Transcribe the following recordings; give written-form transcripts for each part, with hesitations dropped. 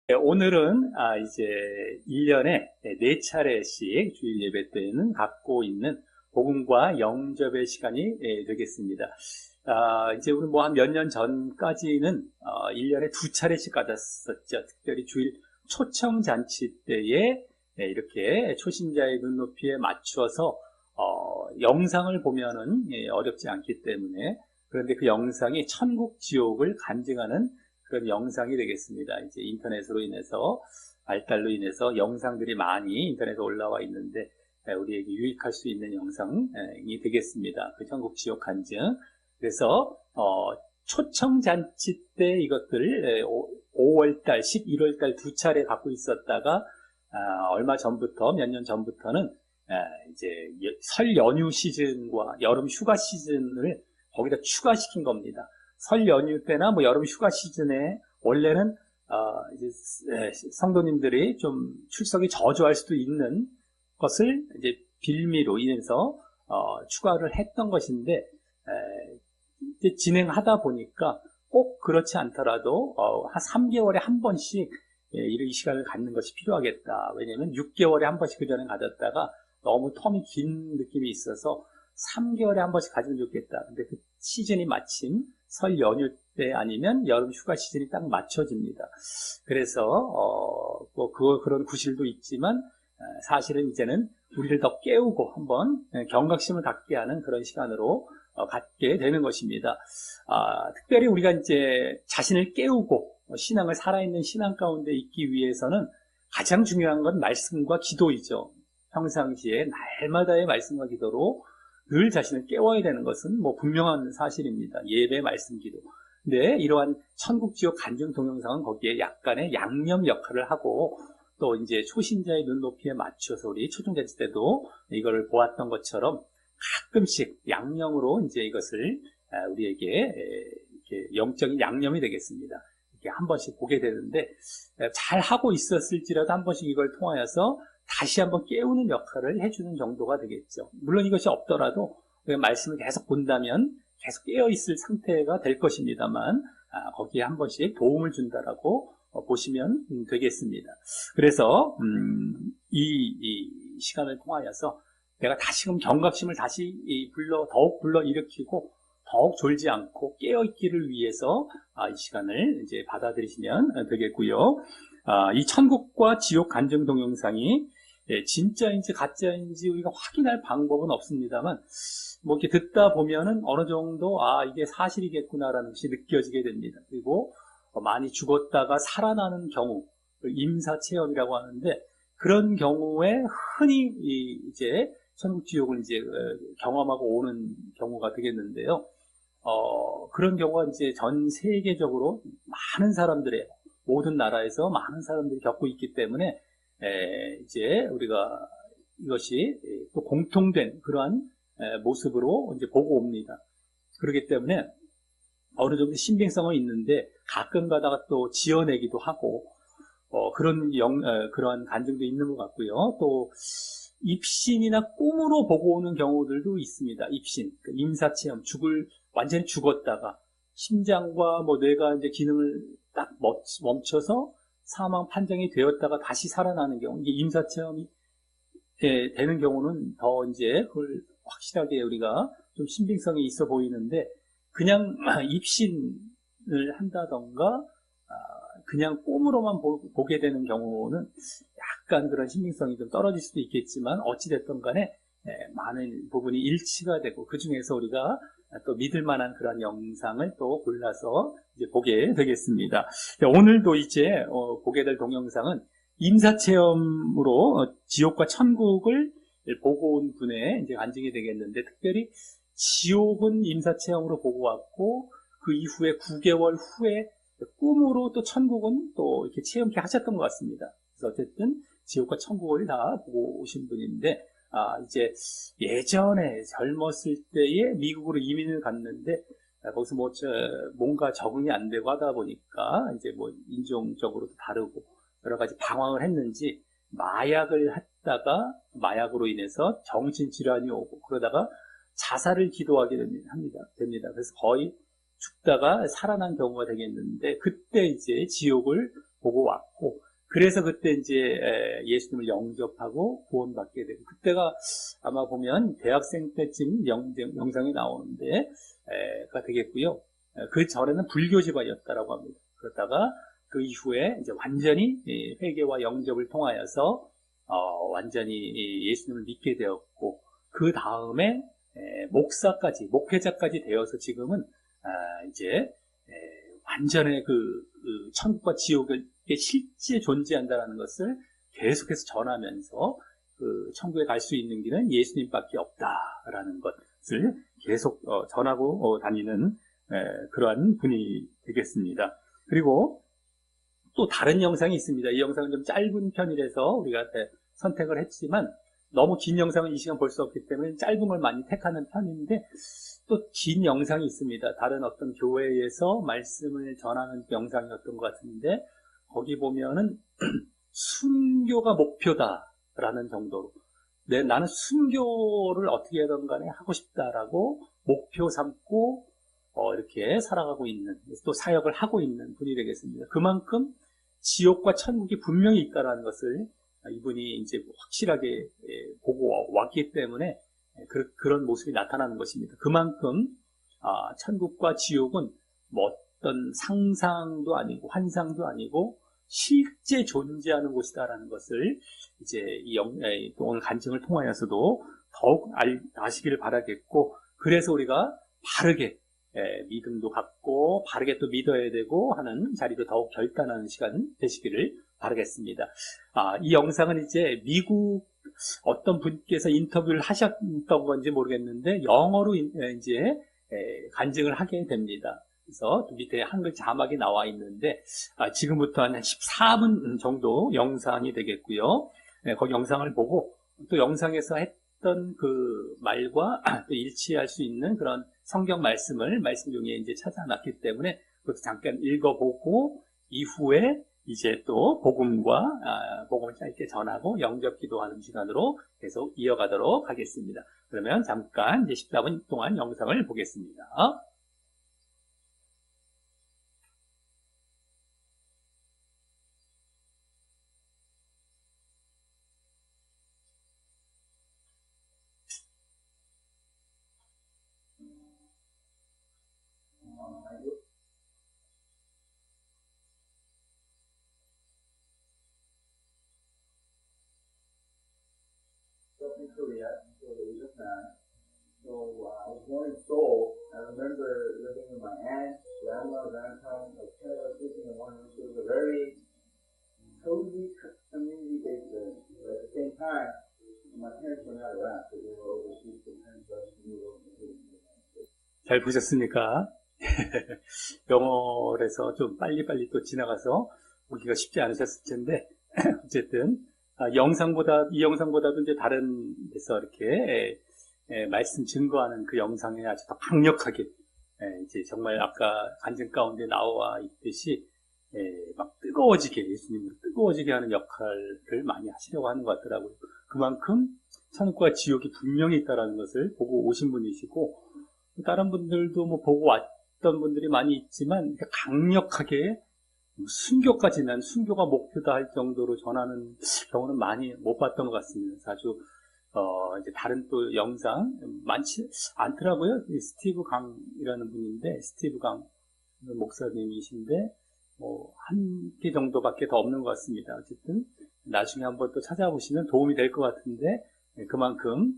네, 오늘은 이제 1년에 4차례씩 주일 예배 때는 갖고 있는 복음과 영접의 시간이 되겠습니다. 이제 우리 뭐 한 몇 년 전까지는 1년에 2차례씩 가졌었죠. 특별히 주일 초청잔치 때에 이렇게 초신자의 눈높이에 맞추어서 영상을 보면은 어렵지 않기 때문에, 그런데 그 영상이 천국 지옥을 간증하는 그런 영상이 되겠습니다. 이제 인터넷으로 인해서, 발달로 인해서 영상들이 많이 인터넷에 올라와 있는데 우리에게 유익할 수 있는 영상이 되겠습니다. 그 천국 지옥 간증. 그래서 초청잔치 때 이것들을 5월달, 11월달 2차례 갖고 있었다가 얼마 전부터, 몇 년 전부터는 이제 설 연휴 시즌과 여름 휴가 시즌을 거기다 추가시킨 겁니다. 설 연휴 때나 뭐 여름 휴가 시즌에 원래는 이제 성도님들이 좀 출석이 저조할 수도 있는 것을 이제 빌미로 인해서 추가를 했던 것인데, 이제 진행하다 보니까 꼭 그렇지 않더라도 한 3개월에 한 번씩 이 시간을 갖는 것이 필요하겠다. 왜냐하면 6개월에 한 번씩 그 전에 가졌다가 너무 텀이 긴 느낌이 있어서 3개월에 한 번씩 가지면 좋겠다. 근데 그 시즌이 마침 설 연휴 때 아니면 여름 휴가 시즌이 딱 맞춰집니다. 그래서 그런 구실도 있지만 사실은 이제는 우리를 더 깨우고 한번 경각심을 갖게 하는 그런 시간으로 갖게 되는 것입니다. 특별히 우리가 이제 자신을 깨우고 신앙을 살아있는 신앙 가운데 있기 위해서는 가장 중요한 건 말씀과 기도이죠. 평상시에 날마다의 말씀과 기도로 늘 자신을 깨워야 되는 것은 뭐 분명한 사실입니다. 예배, 말씀, 기도. 근데 이러한 천국지옥 간증 동영상은 거기에 약간의 양념 역할을 하고, 또 이제 초신자의 눈높이에 맞춰서 우리 초청잔치 때도 이거를 보았던 것처럼 가끔씩 양념으로 이제 이것을 우리에게 이렇게 영적인 양념이 되겠습니다. 이렇게 한 번씩 보게 되는데, 잘 하고 있었을지라도 한 번씩 이걸 통하여서 다시 한번 깨우는 역할을 해주는 정도가 되겠죠. 물론 이것이 없더라도 말씀을 계속 본다면 계속 깨어있을 상태가 될 것입니다만, 거기에 한 번씩 도움을 준다라고 보시면 되겠습니다. 그래서 이 시간을 통하여서 내가 다시금 경각심을 다시 더욱 불러일으키고 더욱 졸지 않고 깨어있기를 위해서 이 시간을 이제 받아들이시면 되겠고요. 이 천국과 지옥 간증 동영상이 진짜인지 가짜인지 우리가 확인할 방법은 없습니다만, 뭐 이렇게 듣다 보면은 어느 정도 이게 사실이겠구나라는 것이 느껴지게 됩니다. 그리고 많이 죽었다가 살아나는 경우, 임사체험이라고 하는데, 그런 경우에 흔히 이제 천국 지옥을 이제 경험하고 오는 경우가 되겠는데요. 그런 경우가 이제 전 세계적으로 많은 사람들의, 모든 나라에서 많은 사람들이 겪고 있기 때문에 이제 우리가 이것이 또 공통된 그러한 모습으로 이제 보고 옵니다. 그렇기 때문에 어느 정도 신빙성은 있는데 가끔 가다가 또 지어내기도 하고 그러한 간증도 있는 것 같고요. 또 입신이나 꿈으로 보고 오는 경우들도 있습니다. 입신, 임사체험, 완전히 죽었다가 심장과 뭐 뇌가 이제 기능을 딱 멈춰서 사망 판정이 되었다가 다시 살아나는 경우, 이게 임사체험이 되는 경우는 더 이제 그걸 확실하게 우리가 좀 신빙성이 있어 보이는데, 그냥 입신을 한다던가 그냥 꿈으로만 보게 되는 경우는 약간 그런 신빙성이 좀 떨어질 수도 있겠지만, 어찌됐든 간에 많은 부분이 일치가 되고, 그 중에서 우리가 또 믿을 만한 그런 영상을 또 골라서 이제 보게 되겠습니다. 오늘도 이제 보게 될 동영상은 임사체험으로 지옥과 천국을 보고 온 분의 이제 간증이 되겠는데, 특별히 지옥은 임사체험으로 보고 왔고, 그 이후에 9개월 후에 꿈으로 또 천국은 또 이렇게 체험케 하셨던 것 같습니다. 그래서 어쨌든 지옥과 천국을 다 보고 오신 분인데, 이제 예전에 젊었을 때에 미국으로 이민을 갔는데, 거기서 뭔가 적응이 안 되고 하다 보니까 이제 뭐 인종적으로도 다르고 여러 가지 방황을 했는지 마약을 했다가 마약으로 인해서 정신질환이 오고, 그러다가 자살을 기도하게 됩니다. 그래서 거의 죽다가 살아난 경우가 되겠는데, 그때 이제 지옥을 보고 왔고, 그래서 그때 이제 예수님을 영접하고 구원받게 되고, 그때가 아마 보면 대학생 때쯤 영상이 나오는데 가 되겠고요. 그 전에는 불교 집안이었다라고 합니다. 그러다가 그 이후에 이제 완전히 회개와 영접을 통하여서 완전히 예수님을 믿게 되었고, 그 다음에 목사까지, 목회자까지 되어서 지금은 이제 완전히 그 천국과 지옥이 실제 존재한다는 것을 계속해서 전하면서 그 천국에 갈 수 있는 길은 예수님밖에 없다라는 것을 계속 전하고 다니는 그러한 분이 되겠습니다. 그리고 또 다른 영상이 있습니다. 이 영상은 좀 짧은 편이라서 우리가 선택을 했지만, 너무 긴 영상은 이 시간 볼 수 없기 때문에 짧은 걸 많이 택하는 편인데, 또 긴 영상이 있습니다. 다른 어떤 교회에서 말씀을 전하는 영상이었던 것 같은데, 거기 보면은 순교가 목표다라는 정도로, 나는 순교를 어떻게든 간에 하고 싶다라고 목표 삼고 이렇게 살아가고 있는, 또 사역을 하고 있는 분이 되겠습니다. 그만큼 지옥과 천국이 분명히 있다는 것을 이분이 이제 확실하게 보고 왔기 때문에 그런 모습이 나타나는 것입니다. 그만큼 천국과 지옥은 뭐 어떤 상상도 아니고 환상도 아니고 실제 존재하는 곳이다라는 것을 이제 오늘 간증을 통하여서도 더욱 아시기를 바라겠고, 그래서 우리가 바르게 믿음도 갖고 바르게 또 믿어야 되고 하는 자리도 더욱 결단하는 시간 되시기를 바라겠습니다. 이 영상은 이제 미국 어떤 분께서 인터뷰를 하셨던 건지 모르겠는데 영어로 이제 간증을 하게 됩니다. 그래서 밑에 한글 자막이 나와 있는데 지금부터 한 14분 정도 영상이 되겠고요. 거기 영상을 보고 또 영상에서 했던 그 말과 또 일치할 수 있는 그런 성경 말씀을 말씀 중에 이제 찾아놨기 때문에 그것도 잠깐 읽어보고 이후에 이제 또 복음을 짧게 전하고 영접 기도하는 시간으로 계속 이어가도록 하겠습니다. 그러면 잠깐 이제 14분 동안 영상을 보겠습니다. In Korea, so Japan. So I was born in Seoul. I remember living with my aunt, grandma, grandpa, like kind of sleeping in one room. So it was a very cozy community-based living. But at the same time, my parents were not around because they were overseas. So parents left to move over to the United States. 잘 보셨습니까? 영어에서 좀 빨리빨리 또 지나가서 보기가 쉽지 않으셨을 텐데 어쨌든 이 영상보다도 이제 다른 데서 이렇게 말씀 증거하는 그 영상에 아주 더 강력하게 이제 정말 아까 간증 가운데 나와 있듯이 막 뜨거워지게, 예수님으로 뜨거워지게 하는 역할을 많이 하시려고 하는 것 같더라고요. 그만큼 천국과 지옥이 분명히 있다는 것을 보고 오신 분이시고, 다른 분들도 뭐 보고 왔던 분들이 많이 있지만 강력하게 순교까지, 난 순교가 목표다 할 정도로 전하는 경우는 많이 못 봤던 것 같습니다. 아주 이제 다른 또 영상 많지 않더라고요. 스티브 강이라는 분인데, 스티브 강 목사님이신데 뭐 한 개 정도밖에 더 없는 것 같습니다. 어쨌든 나중에 한번 또 찾아보시면 도움이 될 것 같은데, 그만큼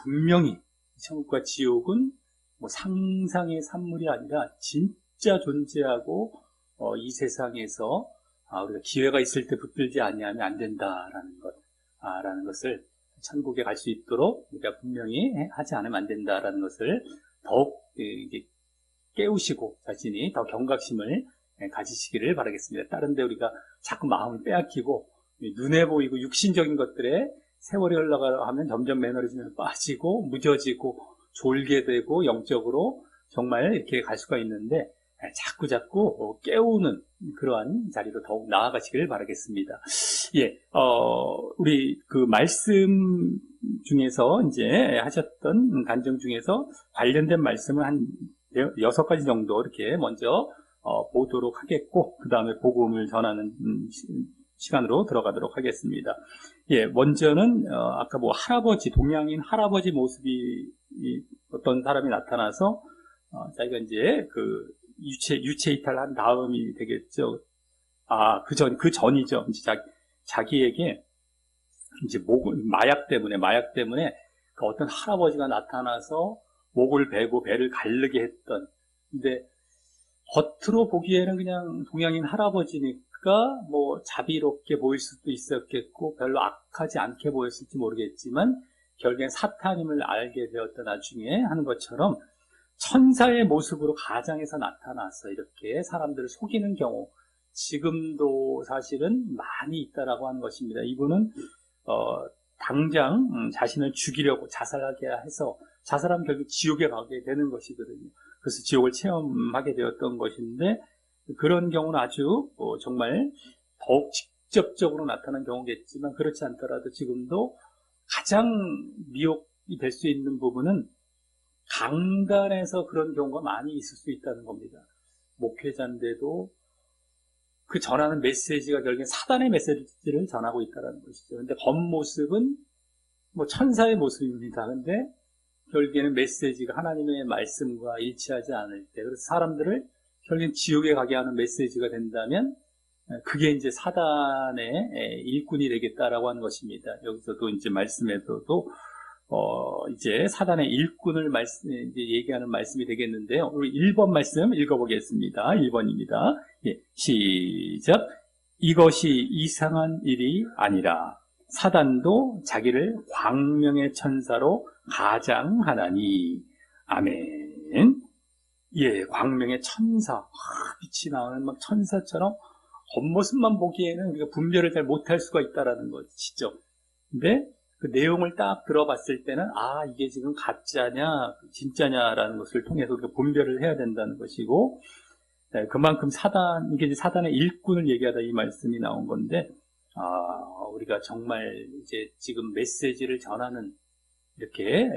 분명히 천국과 지옥은 뭐 상상의 산물이 아니라 진짜 존재하고 이 세상에서 우리가 기회가 있을 때 붙들지 아니하면 안 된다라는 라는 것을, 천국에 갈 수 있도록 우리가 분명히 하지 않으면 안 된다라는 것을 더욱 이제 깨우시고 자신이 더 경각심을 가지시기를 바라겠습니다. 다른 데 우리가 자꾸 마음을 빼앗기고 눈에 보이고 육신적인 것들에 세월이 흘러가면 점점 매너리즘에 빠지고 무뎌지고 졸게 되고 영적으로 정말 이렇게 갈 수가 있는데, 자꾸 깨우는 그러한 자리로 더욱 나아가시길 바라겠습니다. 우리 그 말씀 중에서 이제 하셨던 간증 중에서 관련된 말씀을 한 6가지 정도 이렇게 먼저 보도록 하겠고, 그 다음에 복음을 전하는 시간으로 들어가도록 하겠습니다. 예, 먼저는 아까 뭐 할아버지, 동양인 할아버지 모습이 어떤 사람이 나타나서 자기가 이제 그 유체 이탈한 다음이 되겠죠. 그 전이죠. 이제 자기에게 이제 마약 때문에 그 어떤 할아버지가 나타나서 목을 베고 배를 가르게 했던. 근데 겉으로 보기에는 그냥 동양인 할아버지니까 뭐 자비롭게 보일 수도 있었겠고 별로 악하지 않게 보였을지 모르겠지만 결국엔 사탄임을 알게 되었던 나중에 하는 것처럼 천사의 모습으로 가장에서 나타나서 이렇게 사람들을 속이는 경우 지금도 사실은 많이 있다라고 하는 것입니다. 이분은 당장 자신을 죽이려고 자살하게 해서 자살하면 결국 지옥에 가게 되는 것이거든요. 그래서 지옥을 체험하게 되었던 것인데 그런 경우는 아주 정말 더욱 직접적으로 나타난 경우겠지만 그렇지 않더라도 지금도 가장 미혹이 될 수 있는 부분은 강단에서 그런 경우가 많이 있을 수 있다는 겁니다. 목회자인데도 그 전하는 메시지가 결국엔 사단의 메시지를 전하고 있다는 것이죠. 근데 겉모습은 뭐 천사의 모습입니다. 근데 결국에는 메시지가 하나님의 말씀과 일치하지 않을 때, 그래서 사람들을 결국엔 지옥에 가게 하는 메시지가 된다면 그게 이제 사단의 일꾼이 되겠다라고 하는 것입니다. 여기서도 이제 말씀에서도 이제 사단의 일꾼을 이제 얘기하는 말씀이 되겠는데요. 우리 1번 말씀 읽어보겠습니다. 1번입니다. 예, 시작. 이것이 이상한 일이 아니라 사단도 자기를 광명의 천사로 가장하나니. 아멘. 예, 광명의 천사. 빛이 나오는 막 천사처럼 겉모습만 보기에는 우리가 분별을 잘 못할 수가 있다라는 것이죠. 근데 그 내용을 딱 들어봤을 때는 이게 지금 가짜냐 진짜냐라는 것을 통해서 우리가 분별을 해야 된다는 것이고, 그만큼 이게 이제 사단의 일꾼을 얘기하다 이 말씀이 나온 건데, 우리가 정말 이제 지금 메시지를 전하는 이렇게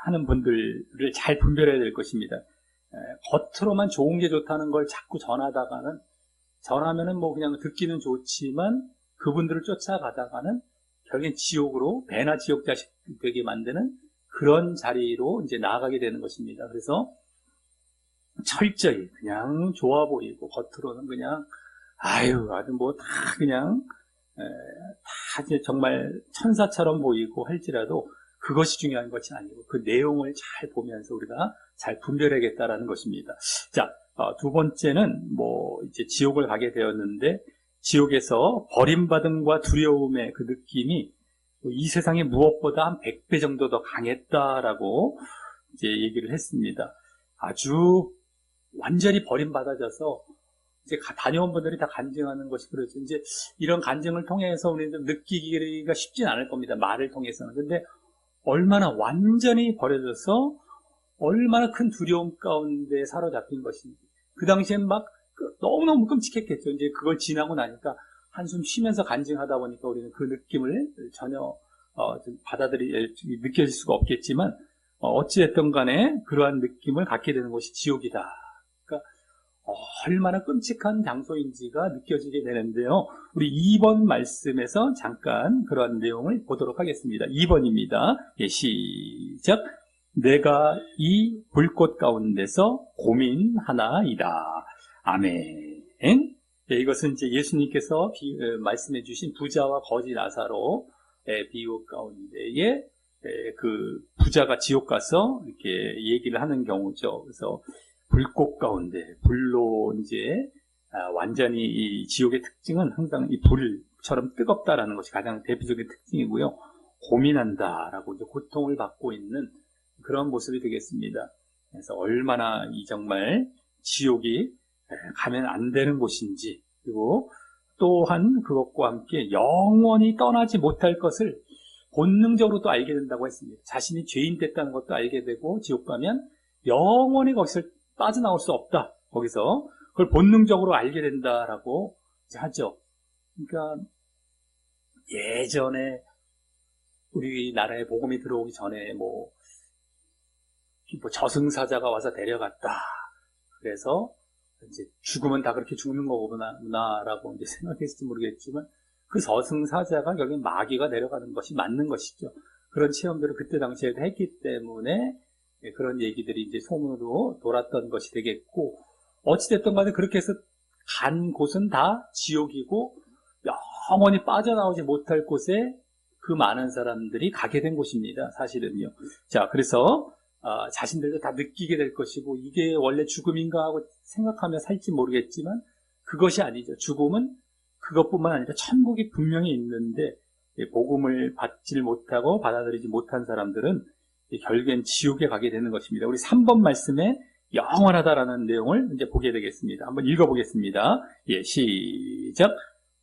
하는 분들을 잘 분별해야 될 것입니다. 겉으로만 좋은 게 좋다는 걸 자꾸 전하면은 뭐 그냥 듣기는 좋지만 그분들을 쫓아가다가는 결국엔 지옥으로, 배나 지옥 자식 되게 만드는 그런 자리로 이제 나아가게 되는 것입니다. 그래서 철저히 그냥 좋아 보이고 겉으로는 그냥 아주 뭐 다 그냥 다 이제 정말 천사처럼 보이고 할지라도 그것이 중요한 것이 아니고 그 내용을 잘 보면서 우리가 잘 분별해야겠다라는 것입니다. 자, 두 번째는 뭐 이제 지옥을 가게 되었는데, 지옥에서 버림받음과 두려움의 그 느낌이 이 세상의 무엇보다 한 100배 정도 더 강했다라고 이제 얘기를 했습니다. 아주 완전히 버림받아져서 이제 다녀온 분들이 다 간증하는 것이 그렇죠. 이제 이런 간증을 통해서 우리는 좀 느끼기가 쉽진 않을 겁니다. 말을 통해서는. 근데 얼마나 완전히 버려져서 얼마나 큰 두려움 가운데 사로잡힌 것인지. 그 당시엔 막 너무너무 끔찍했겠죠. 이제 그걸 지나고 나니까 한숨 쉬면서 간증하다 보니까 우리는 그 느낌을 전혀 느껴질 수가 없겠지만, 어찌됐든 간에 그러한 느낌을 갖게 되는 것이 지옥이다. 그러니까 얼마나 끔찍한 장소인지가 느껴지게 되는데요. 우리 2번 말씀에서 잠깐 그러한 내용을 보도록 하겠습니다. 2번입니다. 예, 시작. 내가 이 불꽃 가운데서 고민하나이다. 아멘. 예, 이것은 이제 예수님께서 말씀해 주신 부자와 거지 나사로의 비유 가운데에 그 부자가 지옥 가서 이렇게 얘기를 하는 경우죠. 그래서 불꽃 가운데, 불로 이제 완전히 이 지옥의 특징은 항상 이 불처럼 뜨겁다라는 것이 가장 대표적인 특징이고요. 고민한다라고 이제 고통을 받고 있는 그런 모습이 되겠습니다. 그래서 얼마나 이 정말 지옥이 가면 안 되는 곳인지, 그리고 또한 그것과 함께 영원히 떠나지 못할 것을 본능적으로 또 알게 된다고 했습니다. 자신이 죄인 됐다는 것도 알게 되고, 지옥 가면 영원히 거기서 빠져나올 수 없다. 거기서 그걸 본능적으로 알게 된다라고 하죠. 그러니까 예전에 우리나라에 복음이 들어오기 전에 뭐 저승사자가 와서 데려갔다. 그래서 이제 죽으면 다 그렇게 죽는 거구나라고 이제 생각했을지 모르겠지만, 그 저승사자가 여기 마귀가 내려가는 것이 맞는 것이죠. 그런 체험들을 그때 당시에도 했기 때문에 그런 얘기들이 이제 소문으로 돌았던 것이 되겠고, 어찌됐든 간에 그렇게 해서 간 곳은 다 지옥이고 영원히 빠져나오지 못할 곳에 그 많은 사람들이 가게 된 곳입니다. 사실은요. 자, 그래서 자신들도 다 느끼게 될 것이고, 이게 원래 죽음인가 하고 생각하며 살지 모르겠지만 그것이 아니죠. 죽음은 그것뿐만 아니라 천국이 분명히 있는데, 복음을 받지 못하고 받아들이지 못한 사람들은 결국엔 지옥에 가게 되는 것입니다. 우리 3번 말씀에 영원하다라는 내용을 이제 보게 되겠습니다. 한번 읽어보겠습니다. 예, 시작.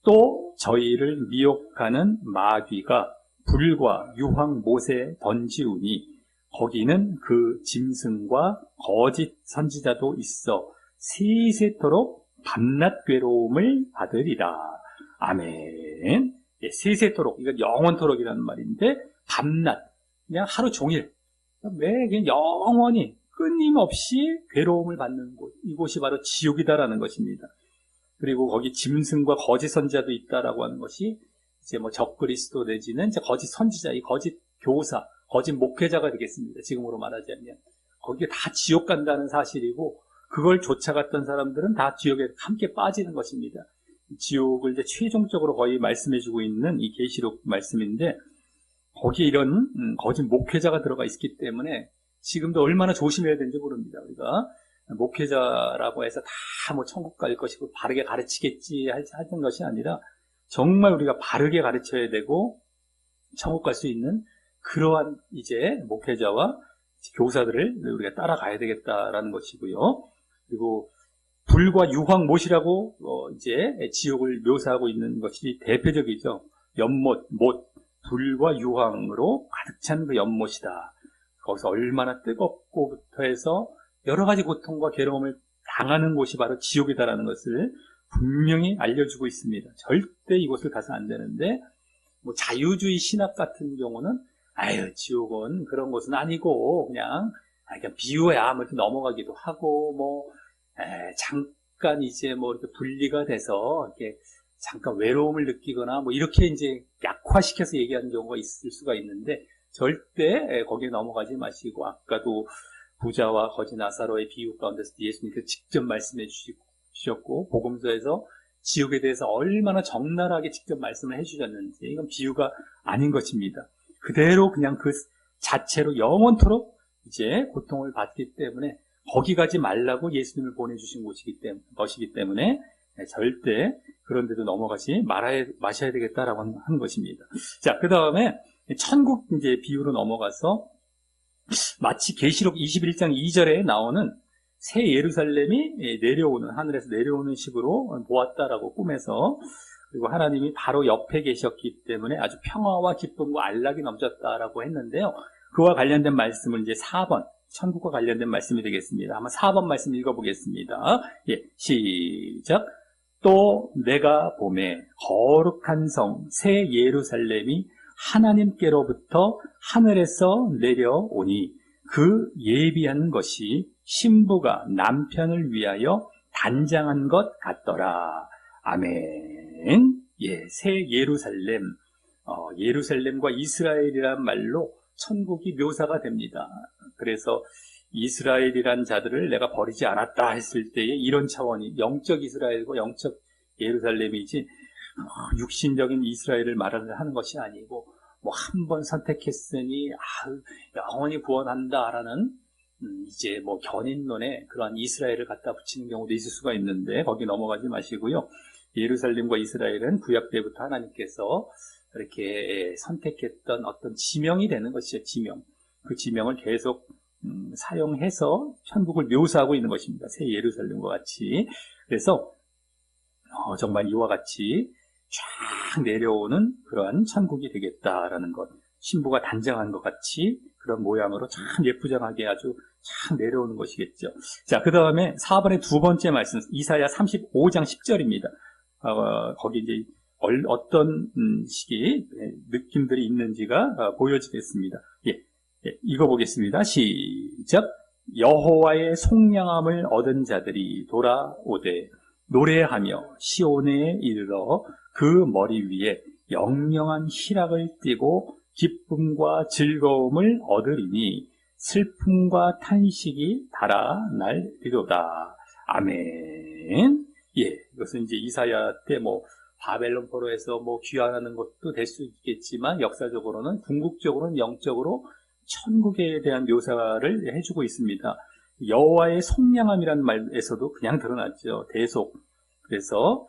또 저희를 미혹하는 마귀가 불과 유황 못에 던지우니 거기는 그 짐승과 거짓 선지자도 있어 세세토록 밤낮 괴로움을 받으리라. 아멘. 예, 세세토록, 이건 영원토록이라는 말인데, 밤낮, 그냥 하루 종일, 매 그냥 영원히 끊임없이 괴로움을 받는 곳, 이곳이 바로 지옥이다라는 것입니다. 그리고 거기 짐승과 거짓 선지자도 있다라고 하는 것이 이제 뭐 적그리스도 내지는 이제 거짓 선지자, 이 거짓 교사, 거짓 목회자가 되겠습니다. 지금으로 말하자면 거기에 다 지옥 간다는 사실이고, 그걸 쫓아갔던 사람들은 다 지옥에 함께 빠지는 것입니다. 지옥을 이제 최종적으로 거의 말씀해주고 있는 이 계시록 말씀인데, 거기에 이런 거짓 목회자가 들어가 있기 때문에 지금도 얼마나 조심해야 되는지 모릅니다. 우리가 목회자라고 해서 다 뭐 천국 갈 것이고 바르게 가르치겠지 하는 것이 아니라, 정말 우리가 바르게 가르쳐야 되고 천국 갈 수 있는 그러한 이제 목회자와 교사들을 우리가 따라가야 되겠다라는 것이고요. 그리고 불과 유황못이라고 이제 지옥을 묘사하고 있는 것이 대표적이죠. 연못, 못, 불과 유황으로 가득 찬 그 연못이다. 거기서 얼마나 뜨겁고부터 해서 여러 가지 고통과 괴로움을 당하는 곳이 바로 지옥이다라는 것을 분명히 알려주고 있습니다. 절대 이곳을 가서 안 되는데, 뭐 자유주의 신학 같은 경우는 아유, 지옥은 그런 곳은 아니고 그냥 비유야 뭐 이렇게 넘어가기도 하고, 뭐 잠깐 이제 뭐 이렇게 분리가 돼서 이렇게 잠깐 외로움을 느끼거나 뭐 이렇게 이제 약화시켜서 얘기하는 경우가 있을 수가 있는데, 절대 거기에 넘어가지 마시고, 아까도 부자와 거지 나사로의 비유 가운데서 예수님께서 직접 말씀해 주셨고, 복음서에서 지옥에 대해서 얼마나 적나라하게 직접 말씀을 해주셨는지, 이건 비유가 아닌 것입니다. 그대로 그냥 그 자체로 영원토록 이제 고통을 받기 때문에 거기 가지 말라고 예수님을 보내주신 것이기 때문에 절대 그런 데도 넘어가지 마셔야 되겠다라고 하는 것입니다. 자, 그 다음에 천국 이제 비유로 넘어가서 마치 계시록 21장 2절에 나오는 새 예루살렘이 내려오는, 하늘에서 내려오는 식으로 보았다라고 꿈에서, 그리고 하나님이 바로 옆에 계셨기 때문에 아주 평화와 기쁨과 안락이 넘쳤다라고 했는데요. 그와 관련된 말씀을 이제 4번, 천국과 관련된 말씀이 되겠습니다. 한번 4번 말씀 읽어보겠습니다. 예, 시작. 또 내가 보매 거룩한 성 새 예루살렘이 하나님께로부터 하늘에서 내려오니 그 예비한 것이 신부가 남편을 위하여 단장한 것 같더라. 아멘. 예, 새 예루살렘, 예루살렘과 이스라엘이란 말로 천국이 묘사가 됩니다. 그래서 이스라엘이란 자들을 내가 버리지 않았다 했을 때에 이런 차원이 영적 이스라엘과 영적 예루살렘이지, 육신적인 이스라엘을 말하는 것이 아니고, 뭐 한 번 선택했으니 영원히 구원한다라는 이제 뭐 견인론에 그러한 이스라엘을 갖다 붙이는 경우도 있을 수가 있는데, 거기 넘어가지 마시고요. 예루살렘과 이스라엘은 구약 때부터 하나님께서 이렇게 선택했던 어떤 지명이 되는 것이죠. 지명. 그 지명을 계속 사용해서 천국을 묘사하고 있는 것입니다. 새 예루살렘과 같이. 그래서 정말 이와 같이 쫙 내려오는 그러한 천국이 되겠다라는 것, 신부가 단장한 것 같이 그런 모양으로 참 예쁘장하게 아주 쫙 내려오는 것이겠죠. 자, 그 다음에 4번의 두 번째 말씀, 이사야 35장 10절입니다. 거기 이제 어떤 식의 느낌들이 있는지가 보여지겠습니다. 예, 읽어보겠습니다. 시작. 여호와의 속량함을 얻은 자들이 돌아오되 노래하며 시온에 이르러 그 머리 위에 영영한 희락을 띠고 기쁨과 즐거움을 얻으리니 슬픔과 탄식이 달아날리로다. 아멘. 예, 이것은 이제 이사야 때 바벨론 포로에서 귀환하는 것도 될 수 있겠지만, 역사적으로는, 궁극적으로는, 영적으로 천국에 대한 묘사를 해주고 있습니다. 여호와의 속량함이라는 말에서도 그냥 드러났죠. 대속. 그래서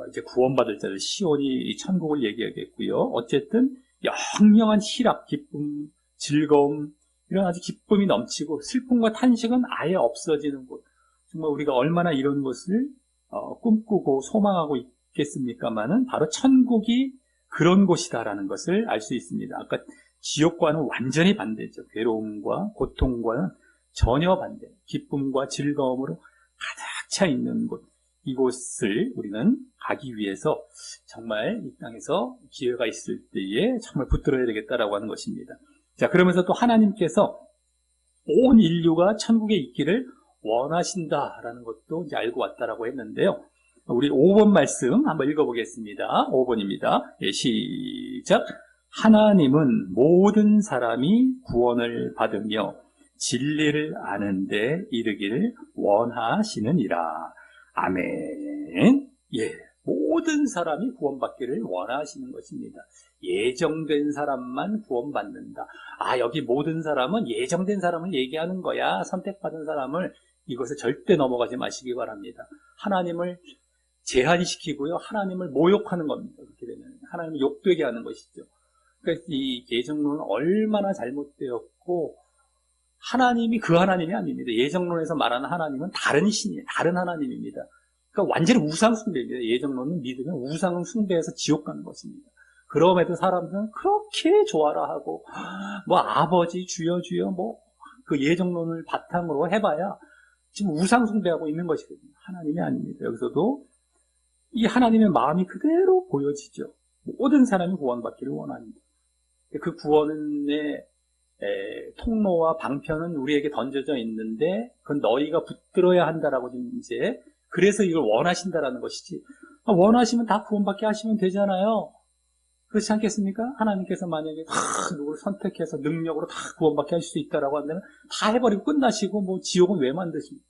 이제 구원받을 자들 시온이 이 천국을 얘기하겠고요. 어쨌든 영영한 희락, 기쁨, 즐거움, 이런 아주 기쁨이 넘치고 슬픔과 탄식은 아예 없어지는 곳. 정말 우리가 얼마나 이런 것을 꿈꾸고 소망하고 있겠습니까마는 바로 천국이 그런 곳이다라는 것을 알 수 있습니다. 아까 지옥과는 완전히 반대죠. 괴로움과 고통과는 전혀 반대. 기쁨과 즐거움으로 가득 차 있는 곳. 이곳을 우리는 가기 위해서 정말 이 땅에서 기회가 있을 때에 정말 붙들어야 되겠다라고 하는 것입니다. 자, 그러면서 또 하나님께서 온 인류가 천국에 있기를 원하신다라는 것도 이제 알고 왔다라고 했는데요. 우리 5번 말씀 한번 읽어보겠습니다. 5번입니다. 예, 시작. 하나님은 모든 사람이 구원을 받으며 진리를 아는 데 이르기를 원하시느니라. 아멘. 예, 모든 사람이 구원받기를 원하시는 것입니다. 예정된 사람만 구원받는다. 여기 모든 사람은 예정된 사람을 얘기하는 거야. 선택받은 사람을. 이것을 절대 넘어가지 마시기 바랍니다. 하나님을 제한시키고요. 하나님을 모욕하는 겁니다. 그렇게 되면 하나님을 욕되게 하는 것이죠. 그러니까 이 예정론은 얼마나 잘못되었고, 하나님이 그 하나님이 아닙니다. 예정론에서 말하는 하나님은 다른 신이에요. 다른 하나님입니다. 그러니까 완전히 우상 숭배입니다. 예정론은 믿으면 우상 숭배해서 지옥 가는 것입니다. 그럼에도 사람들은 그렇게 좋아라 하고, 아버지, 주여, 주여, 그 예정론을 바탕으로 해봐야 지금 우상 숭배하고 있는 것이거든요. 하나님이 아닙니다. 여기서도 이 하나님의 마음이 그대로 보여지죠. 모든 사람이 구원받기를 원합니다. 그 구원의 통로와 방편은 우리에게 던져져 있는데, 그건 너희가 붙들어야 한다라고 이제, 그래서 이걸 원하신다라는 것이지. 원하시면 다 구원받게 하시면 되잖아요. 그렇지 않겠습니까? 하나님께서 만약에 누구를 선택해서 능력으로 다 구원받게 하실 수 있다라고 한다면 다 해버리고 끝나시고 지옥은 왜 만드십니까?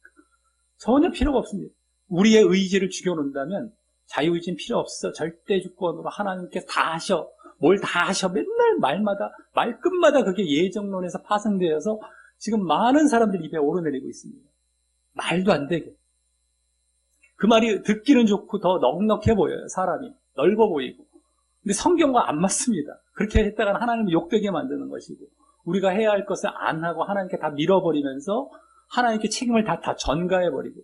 전혀 필요가 없습니다. 우리의 의지를 죽여놓는다면 자유의지는 필요 없어. 절대 주권으로 하나님께서 다 하셔. 뭘 다 하셔. 맨날 말마다, 말끝마다 그게 예정론에서 파생되어서 지금 많은 사람들이 입에 오르내리고 있습니다. 말도 안 되게. 그 말이 듣기는 좋고 더 넉넉해 보여요. 사람이. 넓어 보이고. 근데 성경과 안 맞습니다. 그렇게 했다가는 하나님을 욕되게 만드는 것이고, 우리가 해야 할 것을 안 하고 하나님께 다 밀어버리면서 하나님께 책임을 다 전가해버리고,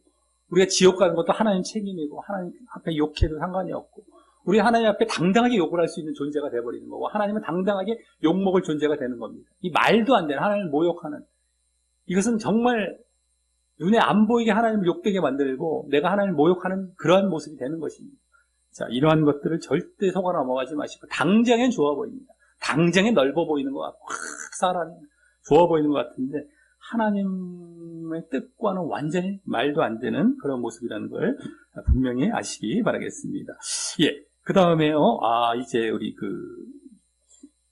우리가 지옥 가는 것도 하나님 책임이고, 하나님 앞에 욕해도 상관이 없고, 우리 하나님 앞에 당당하게 욕을 할 수 있는 존재가 돼버리는 거고, 하나님은 당당하게 욕먹을 존재가 되는 겁니다. 이 말도 안 되는 하나님을 모욕하는, 이것은 정말 눈에 안 보이게 하나님을 욕되게 만들고 내가 하나님을 모욕하는 그러한 모습이 되는 것입니다. 자, 이러한 것들을 절대 속아 넘어가지 마시고, 당장엔 좋아 보입니다. 당장엔 넓어 보이는 것 같고, 사람이 좋아 보이는 것 같은데, 하나님의 뜻과는 완전히 말도 안 되는 그런 모습이라는 걸 분명히 아시기 바라겠습니다. 예. 그 다음에요, 이제 우리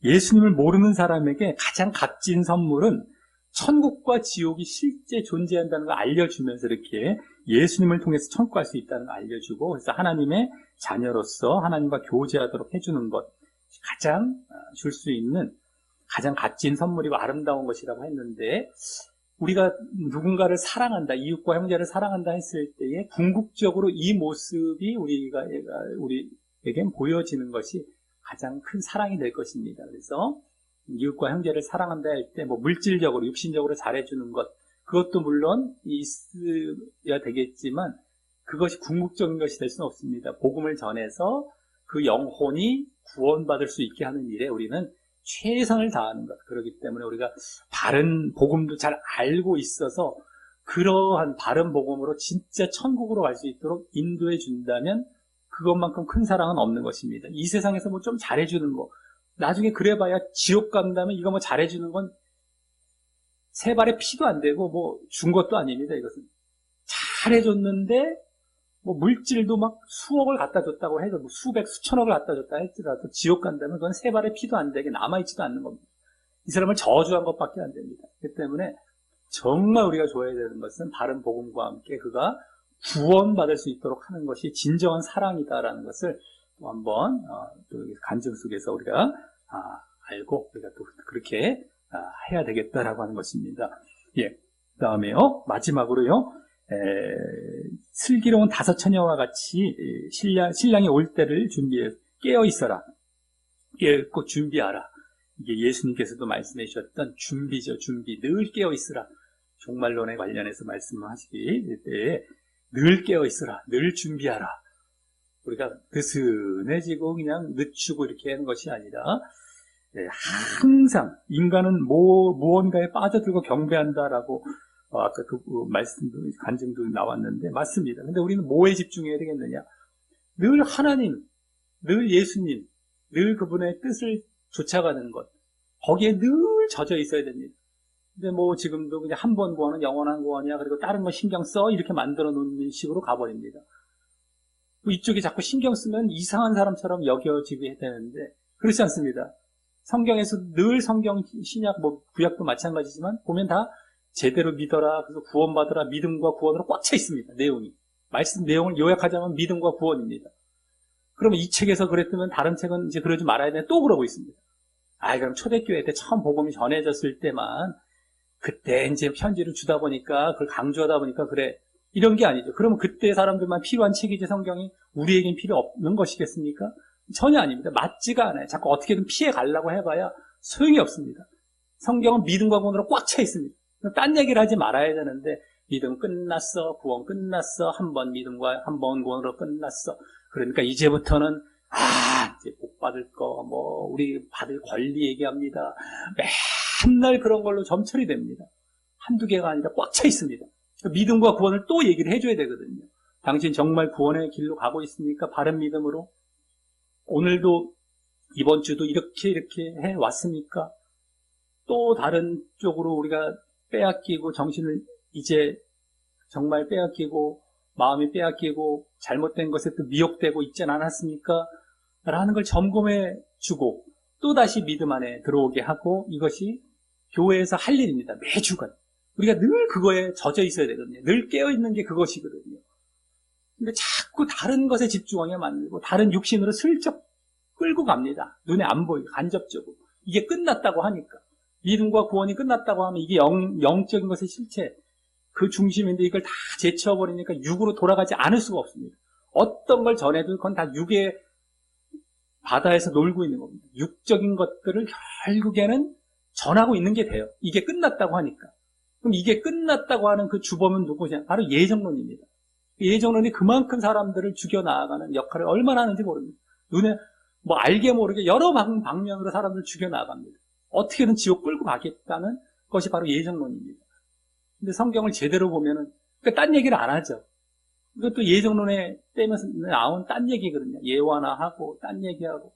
예수님을 모르는 사람에게 가장 값진 선물은 천국과 지옥이 실제 존재한다는 걸 알려주면서 이렇게 예수님을 통해서 천국 갈 수 있다는 걸 알려주고, 그래서 하나님의 자녀로서 하나님과 교제하도록 해주는 것, 가장 줄 수 있는 가장 값진 선물이고 아름다운 것이라고 했는데, 우리가 누군가를 사랑한다, 이웃과 형제를 사랑한다 했을 때에 궁극적으로 이 모습이 우리에겐 보여지는 것이 가장 큰 사랑이 될 것입니다. 그래서 이웃과 형제를 사랑한다 할 때 물질적으로, 육신적으로 잘해주는 것, 그것도 물론 있어야 되겠지만 그것이 궁극적인 것이 될 수는 없습니다. 복음을 전해서 그 영혼이 구원받을 수 있게 하는 일에 우리는 최선을 다하는 것. 그렇기 때문에 우리가 바른 복음도 잘 알고 있어서 그러한 바른 복음으로 진짜 천국으로 갈 수 있도록 인도해 준다면 그것만큼 큰 사랑은 없는 것입니다. 이 세상에서 좀 잘해주는 거, 나중에 그래봐야 지옥 간다면 이거 잘해주는 건 세 발의 피도 안 되고 준 것도 아닙니다. 이것은 잘해줬는데 뭐 물질도 막 수억을 갖다 줬다고 해도 뭐 수백, 수천억을 갖다 줬다 할지라도 지옥 간다면 그건 세 발의 피도 안 되게 남아있지도 않는 겁니다. 이 사람을 저주한 것밖에 안 됩니다. 그렇기 때문에 정말 우리가 줘야 되는 것은 바른 복음과 함께 그가 구원받을 수 있도록 하는 것이 진정한 사랑이다라는 것을 또 한번 또 간증 속에서 우리가 알고 우리가 또 그렇게 해야 되겠다라고 하는 것입니다. 예, 그 다음에요 마지막으로요 슬기로운 다섯 처녀와 같이 신랑이 올 때를 준비해 깨어 있어라, 깨어 준비하라. 이게 예수님께서도 말씀해 주셨던 준비죠. 준비. 늘 깨어 있으라. 종말론에 관련해서 말씀하시기 때에 늘 깨어 있으라. 늘 준비하라. 우리가 느슨해지고 그냥 늦추고 이렇게 하는 것이 아니라 항상 인간은 무언가에 빠져들고 경배한다라고 아까 그 말씀도 간증도 나왔는데 맞습니다. 근데 우리는 뭐에 집중해야 되겠느냐? 늘 하나님, 늘 예수님, 늘 그분의 뜻을 쫓아가는 것, 거기에 늘 젖어 있어야 됩니다. 근데 뭐 지금도 그냥 한 번 구원은 영원한 구원이야, 그리고 다른 거 신경 써 이렇게 만들어 놓는 식으로 가버립니다. 이쪽에 자꾸 신경 쓰면 이상한 사람처럼 여겨지게 되는데 그렇지 않습니다. 성경에서 늘 성경, 신약, 뭐 구약도 마찬가지지만 보면 다 제대로 믿어라, 그래서 구원받으라, 믿음과 구원으로 꽉 차 있습니다. 내용이. 말씀 내용을 요약하자면 믿음과 구원입니다. 그러면 이 책에서 그랬으면 다른 책은 이제 그러지 말아야 돼. 또 그러고 있습니다. 그럼 초대교회 때 처음 복음이 전해졌을 때만 그때 이제 편지를 주다 보니까 그걸 강조하다 보니까 그래. 이런 게 아니죠. 그러면 그때 사람들만 필요한 책이지 성경이 우리에겐 필요 없는 것이겠습니까? 전혀 아닙니다. 맞지가 않아요. 자꾸 어떻게든 피해 가려고 해봐야 소용이 없습니다. 성경은 믿음과 구원으로 꽉 차 있습니다. 딴 얘기를 하지 말아야 되는데 믿음 끝났어, 구원 끝났어, 한 번 믿음과 한 번 구원으로 끝났어. 그러니까 이제부터는 이제 복 받을 거, 뭐 우리 받을 권리 얘기합니다. 맨날 그런 걸로 점철이 됩니다. 한두 개가 아니라 꽉 차 있습니다. 믿음과 구원을 또 얘기를 해줘야 되거든요. 당신 정말 구원의 길로 가고 있습니까? 바른 믿음으로? 오늘도 이번 주도 이렇게 해왔습니까? 또 다른 쪽으로 우리가 빼앗기고 정신을 이제 정말 빼앗기고 마음이 빼앗기고 잘못된 것에 또 미혹되고 있지 않았습니까? 라는 걸 점검해 주고 또다시 믿음 안에 들어오게 하고 이것이 교회에서 할 일입니다. 매주간. 우리가 늘 그거에 젖어 있어야 되거든요. 늘 깨어있는 게 그것이거든요. 근데 자꾸 다른 것에 집중하게 만들고 다른 육신으로 슬쩍 끌고 갑니다. 눈에 안 보이고 간접적으로. 이게 끝났다고 하니까. 믿음과 구원이 끝났다고 하면 이게 영적인 것의 실체, 그 중심인데 이걸 다 제쳐버리니까 육으로 돌아가지 않을 수가 없습니다. 어떤 걸 전해도 그건 다 육의 바다에서 놀고 있는 겁니다. 육적인 것들을 결국에는 전하고 있는 게 돼요. 이게 끝났다고 하니까. 그럼 이게 끝났다고 하는 그 주범은 누구냐? 바로 예정론입니다. 예정론이 그만큼 사람들을 죽여나가는 역할을 얼마나 하는지 모릅니다. 눈에 뭐 알게 모르게 여러 방면으로 사람들을 죽여나갑니다. 어떻게든 지옥 끌고 가겠다는 것이 바로 예정론입니다. 근데 성경을 제대로 보면은, 그러니까 딴 얘기를 안 하죠. 이것도 예정론에 떼면서 나온 딴 얘기거든요. 예화나 하고, 딴 얘기하고.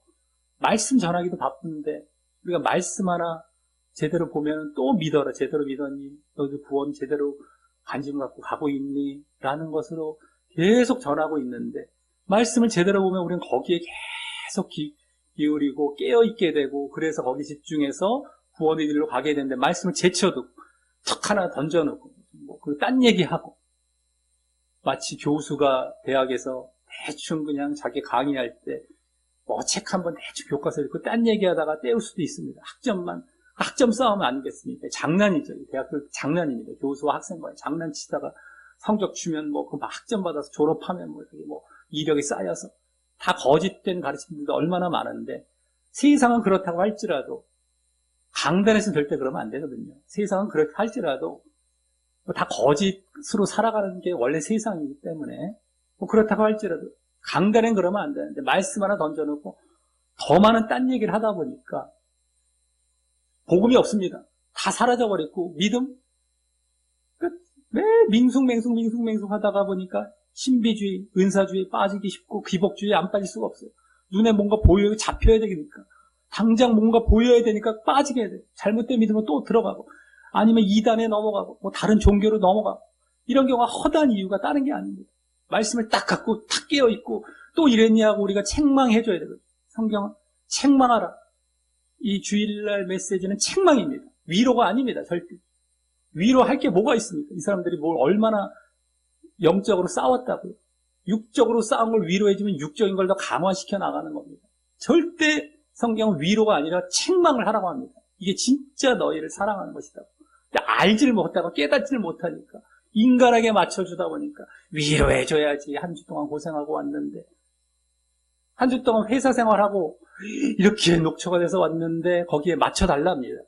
말씀 전하기도 바쁜데, 우리가 말씀 하나 제대로 보면은 또 믿어라. 제대로 믿었니? 너도 구원 제대로 관심 갖고 가고 있니? 라는 것으로 계속 전하고 있는데, 말씀을 제대로 보면 우리는 거기에 계속 기울이고 깨어있게 되고 그래서 거기 집중해서 구원의 길로 가게 되는데 말씀을 제쳐두고 턱 하나 던져놓고 뭐 그 딴 얘기하고 마치 교수가 대학에서 대충 그냥 자기 강의할 때 뭐 책 한번 대충 교과서 읽고 딴 얘기하다가 때울 수도 있습니다. 학점 싸우면 안 되겠습니까? 장난이죠. 대학교 장난입니다. 교수와 학생과의 장난치다가 성적 주면 뭐 그 학점 받아서 졸업하면 뭐 이력이 쌓여서 다 거짓된 가르침들도 얼마나 많은데 세상은 그렇다고 할지라도 강단에서는 절대 그러면 안 되거든요. 세상은 그렇게 할지라도 다 거짓으로 살아가는 게 원래 세상이기 때문에 뭐 그렇다고 할지라도 강단엔 그러면 안 되는데 말씀 하나 던져놓고 더 많은 딴 얘기를 하다 보니까 복음이 없습니다. 다 사라져버렸고 믿음? 매 밍숭맹숭 하다가 보니까 신비주의, 은사주의 빠지기 쉽고 기복주의 안 빠질 수가 없어요. 눈에 뭔가 보여야 잡혀야 되니까. 당장 뭔가 보여야 되니까 빠지게 돼. 잘못된 믿음으로 또 들어가고 아니면 이단에 넘어가고 뭐 다른 종교로 넘어가고 이런 경우가 허다한 이유가 다른 게 아닙니다. 말씀을 딱 갖고 탁 깨어있고 또 이랬냐고 우리가 책망해줘야 되거든요. 성경은 책망하라. 이 주일날 메시지는 책망입니다. 위로가 아닙니다. 절대. 위로할 게 뭐가 있습니까? 이 사람들이 뭘 얼마나 영적으로 싸웠다고요. 육적으로 싸운 걸 위로해주면 육적인 걸 더 강화시켜 나가는 겁니다. 절대 성경은 위로가 아니라 책망을 하라고 합니다. 이게 진짜 너희를 사랑하는 것이다. 근데 알지를 못하고 깨닫지를 못하니까 인간에게 맞춰주다 보니까 위로해줘야지. 한 주 동안 고생하고 왔는데 한 주 동안 회사 생활하고 이렇게 녹초가 돼서 왔는데 거기에 맞춰달랍니다.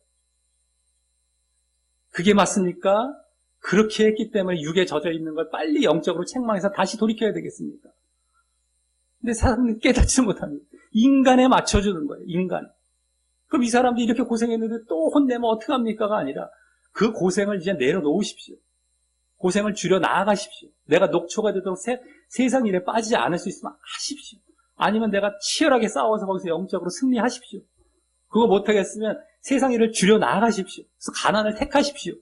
그게 맞습니까? 그렇게 했기 때문에 육에 젖어 있는 걸 빨리 영적으로 책망해서 다시 돌이켜야 되겠습니까? 근데 사람들이 깨닫지 못합니다. 인간에 맞춰주는 거예요. 인간. 그럼 이 사람들이 이렇게 고생했는데 또 혼내면 어떡합니까가 아니라 그 고생을 이제 내려놓으십시오. 고생을 줄여 나아가십시오. 내가 녹초가 되도록 세상 일에 빠지지 않을 수 있으면 하십시오. 아니면 내가 치열하게 싸워서 거기서 영적으로 승리하십시오. 그거 못하겠으면 세상 일을 줄여 나아가십시오. 그래서 가난을 택하십시오.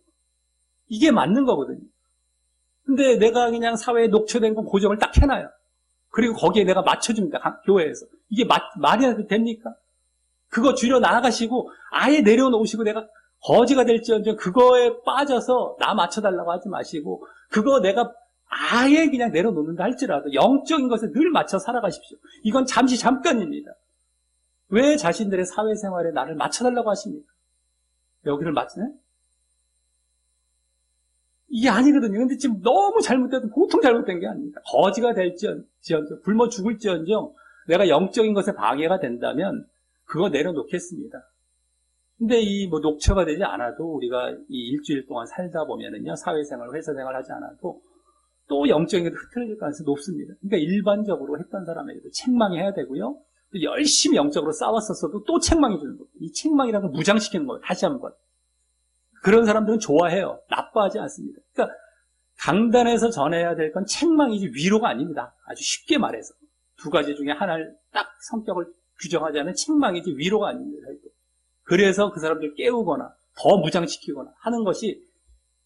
이게 맞는 거거든요. 근데 내가 그냥 사회에 녹초된 건 고정을 딱 해놔요. 그리고 거기에 내가 맞춰줍니다. 교회에서. 이게 말이 됩니까? 그거 줄여 나아가시고 아예 내려놓으시고 내가 거지가 될지언정 그거에 빠져서 나 맞춰달라고 하지 마시고 그거 내가 아예 그냥 내려놓는다 할지라도 영적인 것에 늘 맞춰 살아가십시오. 이건 잠깐입니다. 왜 자신들의 사회생활에 나를 맞춰달라고 하십니까? 여기를 맞추네? 이게 아니거든요. 근데 지금 너무 잘못돼도 보통 잘못된 게 아닙니다. 거지가 될지언정, 굶어 죽을지언정 내가 영적인 것에 방해가 된다면 그거 내려놓겠습니다. 근데 녹초가 되지 않아도 우리가 이 일주일 동안 살다 보면은요, 사회생활, 회사생활 하지 않아도 또 영적인 게 흐트러질 가능성이 높습니다. 그러니까 일반적으로 했던 사람에게도 책망해야 되고요. 또 열심히 영적으로 싸웠었어도 또 책망해 주는 거예요. 이 책망이라는 걸 무장시키는 거예요. 다시 한번. 그런 사람들은 좋아해요. 나빠하지 않습니다. 그러니까 강단에서 전해야 될 건 책망이지 위로가 아닙니다. 아주 쉽게 말해서. 두 가지 중에 하나를 딱 성격을 규정하자면 책망이지 위로가 아닙니다. 그래서 그 사람들 깨우거나 더 무장시키거나 하는 것이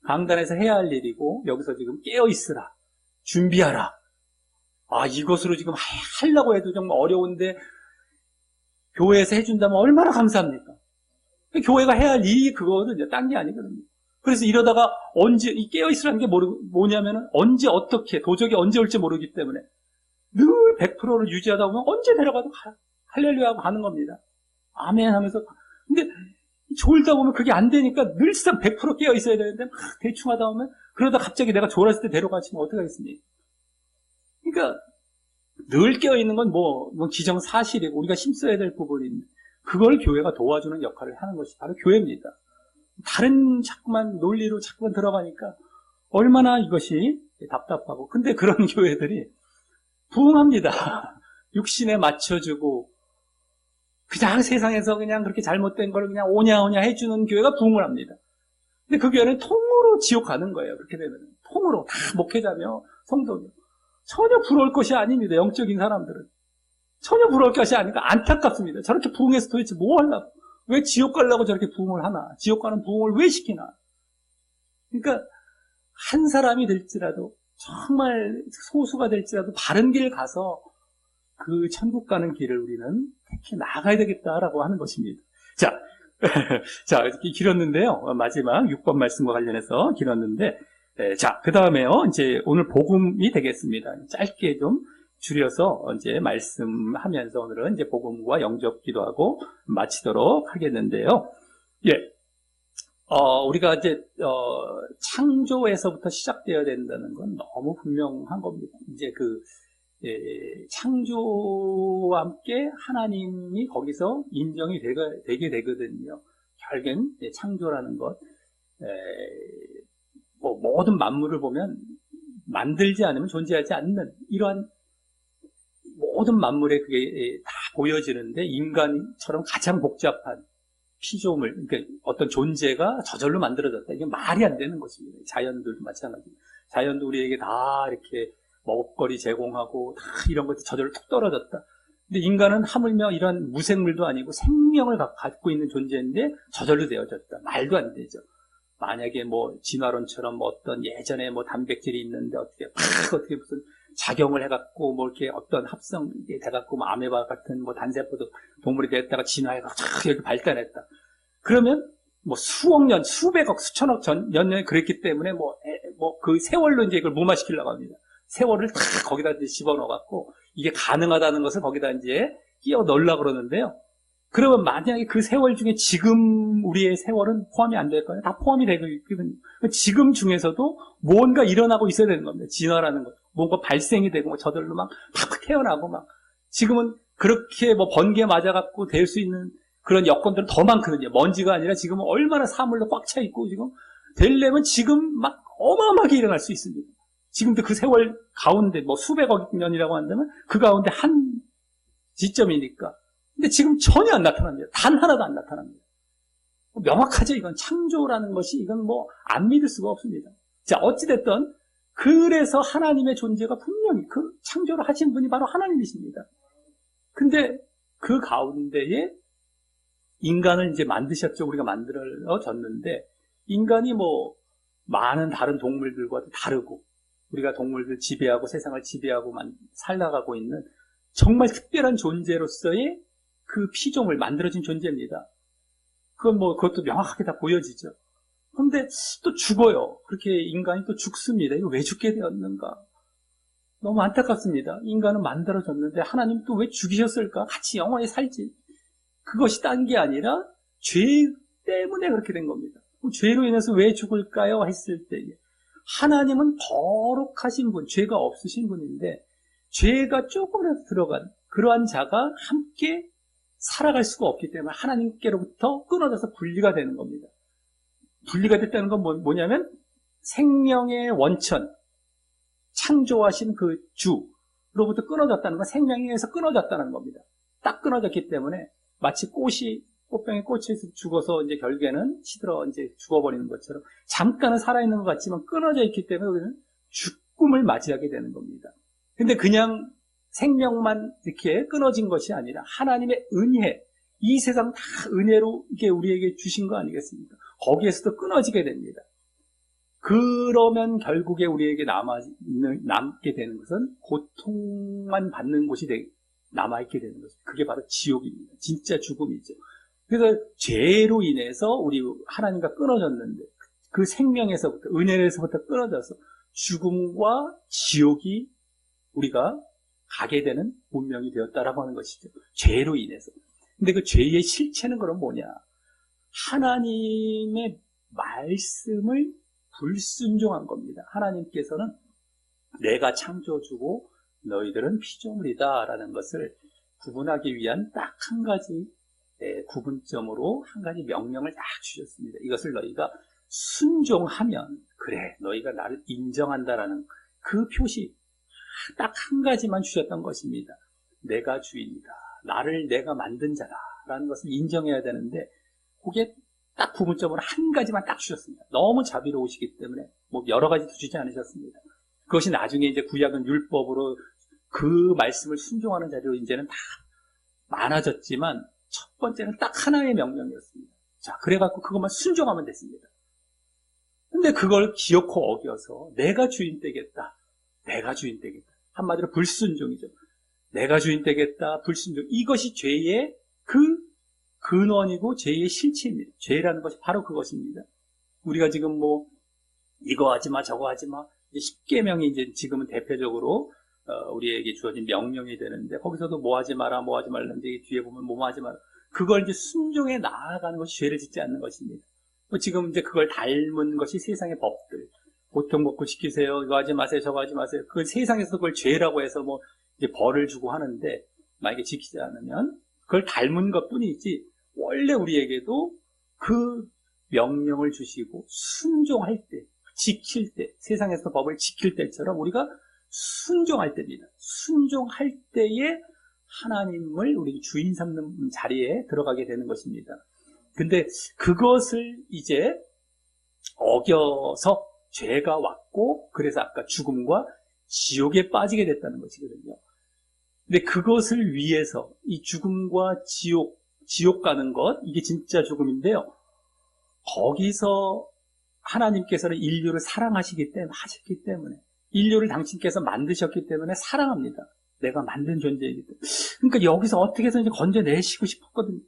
강단에서 해야 할 일이고 여기서 지금 깨어있으라. 준비하라. 이것으로 지금 하려고 해도 정말 어려운데 교회에서 해준다면 얼마나 감사합니까? 교회가 해야 할 일이 그거거든요. 딴 게 아니거든요. 그래서 이러다가 언제, 이 깨어있으라는 게 뭐냐면은 언제 어떻게, 도적이 언제 올지 모르기 때문에 늘 100%를 유지하다 보면 언제 데려가도 할렐루야 하고 가는 겁니다. 아멘 하면서. 근데 졸다 보면 그게 안 되니까 늘상 100% 깨어 있어야 되는데 막 대충 하다 보면 그러다 갑자기 내가 졸았을 때 데려가시면 어떡하겠습니까? 그러니까 늘 깨어 있는 건 기정사실이고 우리가 힘써야 될 부분인데 그걸 교회가 도와주는 역할을 하는 것이 바로 교회입니다. 다른 자꾸만 논리로 자꾸만 들어가니까 얼마나 이것이 답답하고. 근데 그런 교회들이 부흥합니다. 육신에 맞춰주고 그냥 세상에서 그냥 그렇게 잘못된 걸 그냥 오냐오냐 해주는 교회가 부흥을 합니다. 근데 그 교회는 통으로 지옥 가는 거예요. 그렇게 되면 통으로 다 목회자며 성도며 전혀 부러울 것이 아닙니다. 영적인 사람들은 전혀 부러울 것이 아니니까 안타깝습니다. 저렇게 부흥해서 도대체 뭐 하려고, 왜 지옥 가려고 저렇게 부흥을 하나, 지옥 가는 부흥을 왜 시키나. 그러니까 한 사람이 될지라도 정말 소수가 될지라도 바른 길 가서 그 천국 가는 길을 우리는 택해 나가야 되겠다라고 하는 것입니다. 자, 이렇게 길었는데요. 마지막 6번 말씀과 관련해서 길었는데, 자, 그 다음에요. 이제 오늘 복음이 되겠습니다. 짧게 좀 줄여서 이제 말씀하면서 오늘은 이제 복음과 영접 기도하고 마치도록 하겠는데요. 예. 우리가 이제, 창조에서부터 시작되어야 된다는 건 너무 분명한 겁니다. 이제 창조와 함께 하나님이 거기서 인정이 되게 되거든요. 결국엔 창조라는 것, 모든 만물을 보면 만들지 않으면 존재하지 않는 이러한 모든 만물에 그게 다 보여지는데 인간처럼 가장 복잡한 피조물, 그러니까 어떤 존재가 저절로 만들어졌다. 이게 말이 안 되는 것입니다. 자연들도 마찬가지입니다. 자연도 우리에게 다 이렇게 먹거리 제공하고 다 이런 것들이 저절로 툭 떨어졌다. 근데 인간은 하물며 이런 무생물도 아니고 생명을 갖고 있는 존재인데 저절로 되어졌다. 말도 안 되죠. 만약에 진화론처럼 어떤 예전에 단백질이 있는데 어떻게 무슨 작용을 해갖고 뭐 이렇게 어떤 합성이 돼갖고 뭐 아메바 같은 뭐 단세포도 동물이 됐다가 진화해갖고 쫙 이렇게 발달했다. 그러면 뭐 수억 년, 수백억, 수천억 년에 그랬기 때문에 뭐 그 세월로 이제 이걸 무마시키려고 합니다. 세월을 다 거기다 이제 집어넣어갖고 이게 가능하다는 것을 거기다 이제 끼워 넣으려고 그러는데요. 그러면 만약에 그 세월 중에 지금 우리의 세월은 포함이 안 될까요? 다 포함이 되고 있거든요. 지금 중에서도 뭔가 일어나고 있어야 되는 겁니다. 진화라는 것. 뭔가 발생이 되고, 뭐 저절로 막 팍팍 태어나고 막. 지금은 그렇게 뭐 번개 맞아갖고 될 수 있는 그런 여건들은 더 많거든요. 먼지가 아니라 지금은 얼마나 사물로 꽉 차 있고, 지금 되려면 지금 막 어마어마하게 일어날 수 있습니다. 지금도 그 세월 가운데 뭐 수백억 년이라고 한다면 그 가운데 한 지점이니까. 근데 지금 전혀 안 나타납니다. 단 하나도 안 나타납니다. 명확하죠. 이건 창조라는 것이 이건 뭐 안 믿을 수가 없습니다. 자, 어찌됐든 그래서 하나님의 존재가 분명히 그 창조를 하신 분이 바로 하나님이십니다. 근데 그 가운데에 인간을 이제 만드셨죠. 우리가 만들어졌는데 인간이 뭐 많은 다른 동물들과 다르고 우리가 동물들 지배하고 세상을 지배하고 살아가고 있는 정말 특별한 존재로서의 그 피조물 만들어진 존재입니다. 그건 뭐 그것도 명확하게 다 보여지죠. 그런데 또 죽어요. 그렇게 인간이 또 죽습니다. 이거 왜 죽게 되었는가? 너무 안타깝습니다. 인간은 만들어졌는데 하나님 또 왜 죽이셨을까? 같이 영원히 살지. 그것이 딴 게 아니라 죄 때문에 그렇게 된 겁니다. 죄로 인해서 왜 죽을까요? 했을 때에 하나님은 거룩하신 분, 죄가 없으신 분인데 죄가 조금이라도 들어간 그러한 자가 함께 살아갈 수가 없기 때문에 하나님께로부터 끊어져서 분리가 되는 겁니다. 분리가 됐다는 건 뭐냐면 생명의 원천, 창조하신 그 주로부터 끊어졌다는 건 생명에서 끊어졌다는 겁니다. 딱 끊어졌기 때문에 마치 꽃병에 꽂혀서 죽어서 이제 결국에는 시들어 이제 죽어버리는 것처럼 잠깐은 살아있는 것 같지만 끊어져 있기 때문에 우리는 죽음을 맞이하게 되는 겁니다. 근데 그냥 생명만 이렇게 끊어진 것이 아니라 하나님의 은혜, 이 세상 다 은혜로 이게 우리에게 주신 거 아니겠습니까? 거기에서도 끊어지게 됩니다. 그러면 결국에 우리에게 남게 되는 것은 고통만 받는 곳이 남아있게 되는 것입니다. 그게 바로 지옥입니다. 진짜 죽음이죠. 그래서 죄로 인해서 우리 하나님과 끊어졌는데 그 생명에서부터 은혜에서부터 끊어져서 죽음과 지옥이 우리가 가게 되는 운명이 되었다라고 하는 것이죠. 죄로 인해서. 근데 그 죄의 실체는 그럼 뭐냐? 하나님의 말씀을 불순종한 겁니다. 하나님께서는 내가 창조주고 너희들은 피조물이다 라는 것을 구분하기 위한 딱 한 가지 구분점으로 한 가지 명령을 딱 주셨습니다. 이것을 너희가 순종하면 그래 너희가 나를 인정한다라는 그 표시 딱 한 가지만 주셨던 것입니다. 내가 주인이다. 나를 내가 만든 자다라는 것을 인정해야 되는데 그게 딱 구분점으로 한 가지만 딱 주셨습니다. 너무 자비로우시기 때문에 뭐 여러 가지도 주지 않으셨습니다. 그것이 나중에 이제 구약은 율법으로 그 말씀을 순종하는 자리로 이제는 다 많아졌지만 첫 번째는 딱 하나의 명령이었습니다. 자, 그래갖고 그것만 순종하면 됐습니다. 근데 그걸 기어코 어겨서 내가 주인 되겠다. 내가 주인 되겠다. 한마디로 불순종이죠. 내가 주인 되겠다. 불순종. 이것이 죄의 그 근원이고 죄의 실체입니다. 죄라는 것이 바로 그것입니다. 우리가 지금 뭐 이거 하지 마 저거 하지 마 10계명이 이제 지금은 대표적으로 우리에게 주어진 명령이 되는데 거기서도 뭐 하지 마라 뭐 하지 말라는데 뒤에 보면 뭐 하지 마라 그걸 이제 순종해 나아가는 것이 죄를 짓지 않는 것입니다. 지금 이제 그걸 닮은 것이 세상의 법들. 보통 먹고 지키세요. 이거 하지 마세요. 저거 하지 마세요. 그 세상에서 그걸 죄라고 해서 뭐 이제 벌을 주고 하는데 만약에 지키지 않으면 그걸 닮은 것 뿐이지 원래 우리에게도 그 명령을 주시고 순종할 때, 지킬 때, 세상에서 법을 지킬 때처럼 우리가 순종할 때입니다. 순종할 때에 하나님을 우리 주인 삼는 자리에 들어가게 되는 것입니다. 근데 그것을 이제 어겨서 죄가 왔고 그래서 아까 죽음과 지옥에 빠지게 됐다는 것이거든요. 근데 그것을 위해서 이 죽음과 지옥 가는 것 이게 진짜 죽음인데요. 거기서 하나님께서는 인류를 사랑하시기 때문에 인류를 당신께서 만드셨기 때문에 사랑합니다. 내가 만든 존재이기 때문에. 그러니까 여기서 어떻게 해서 이제 건져내시고 싶었거든요.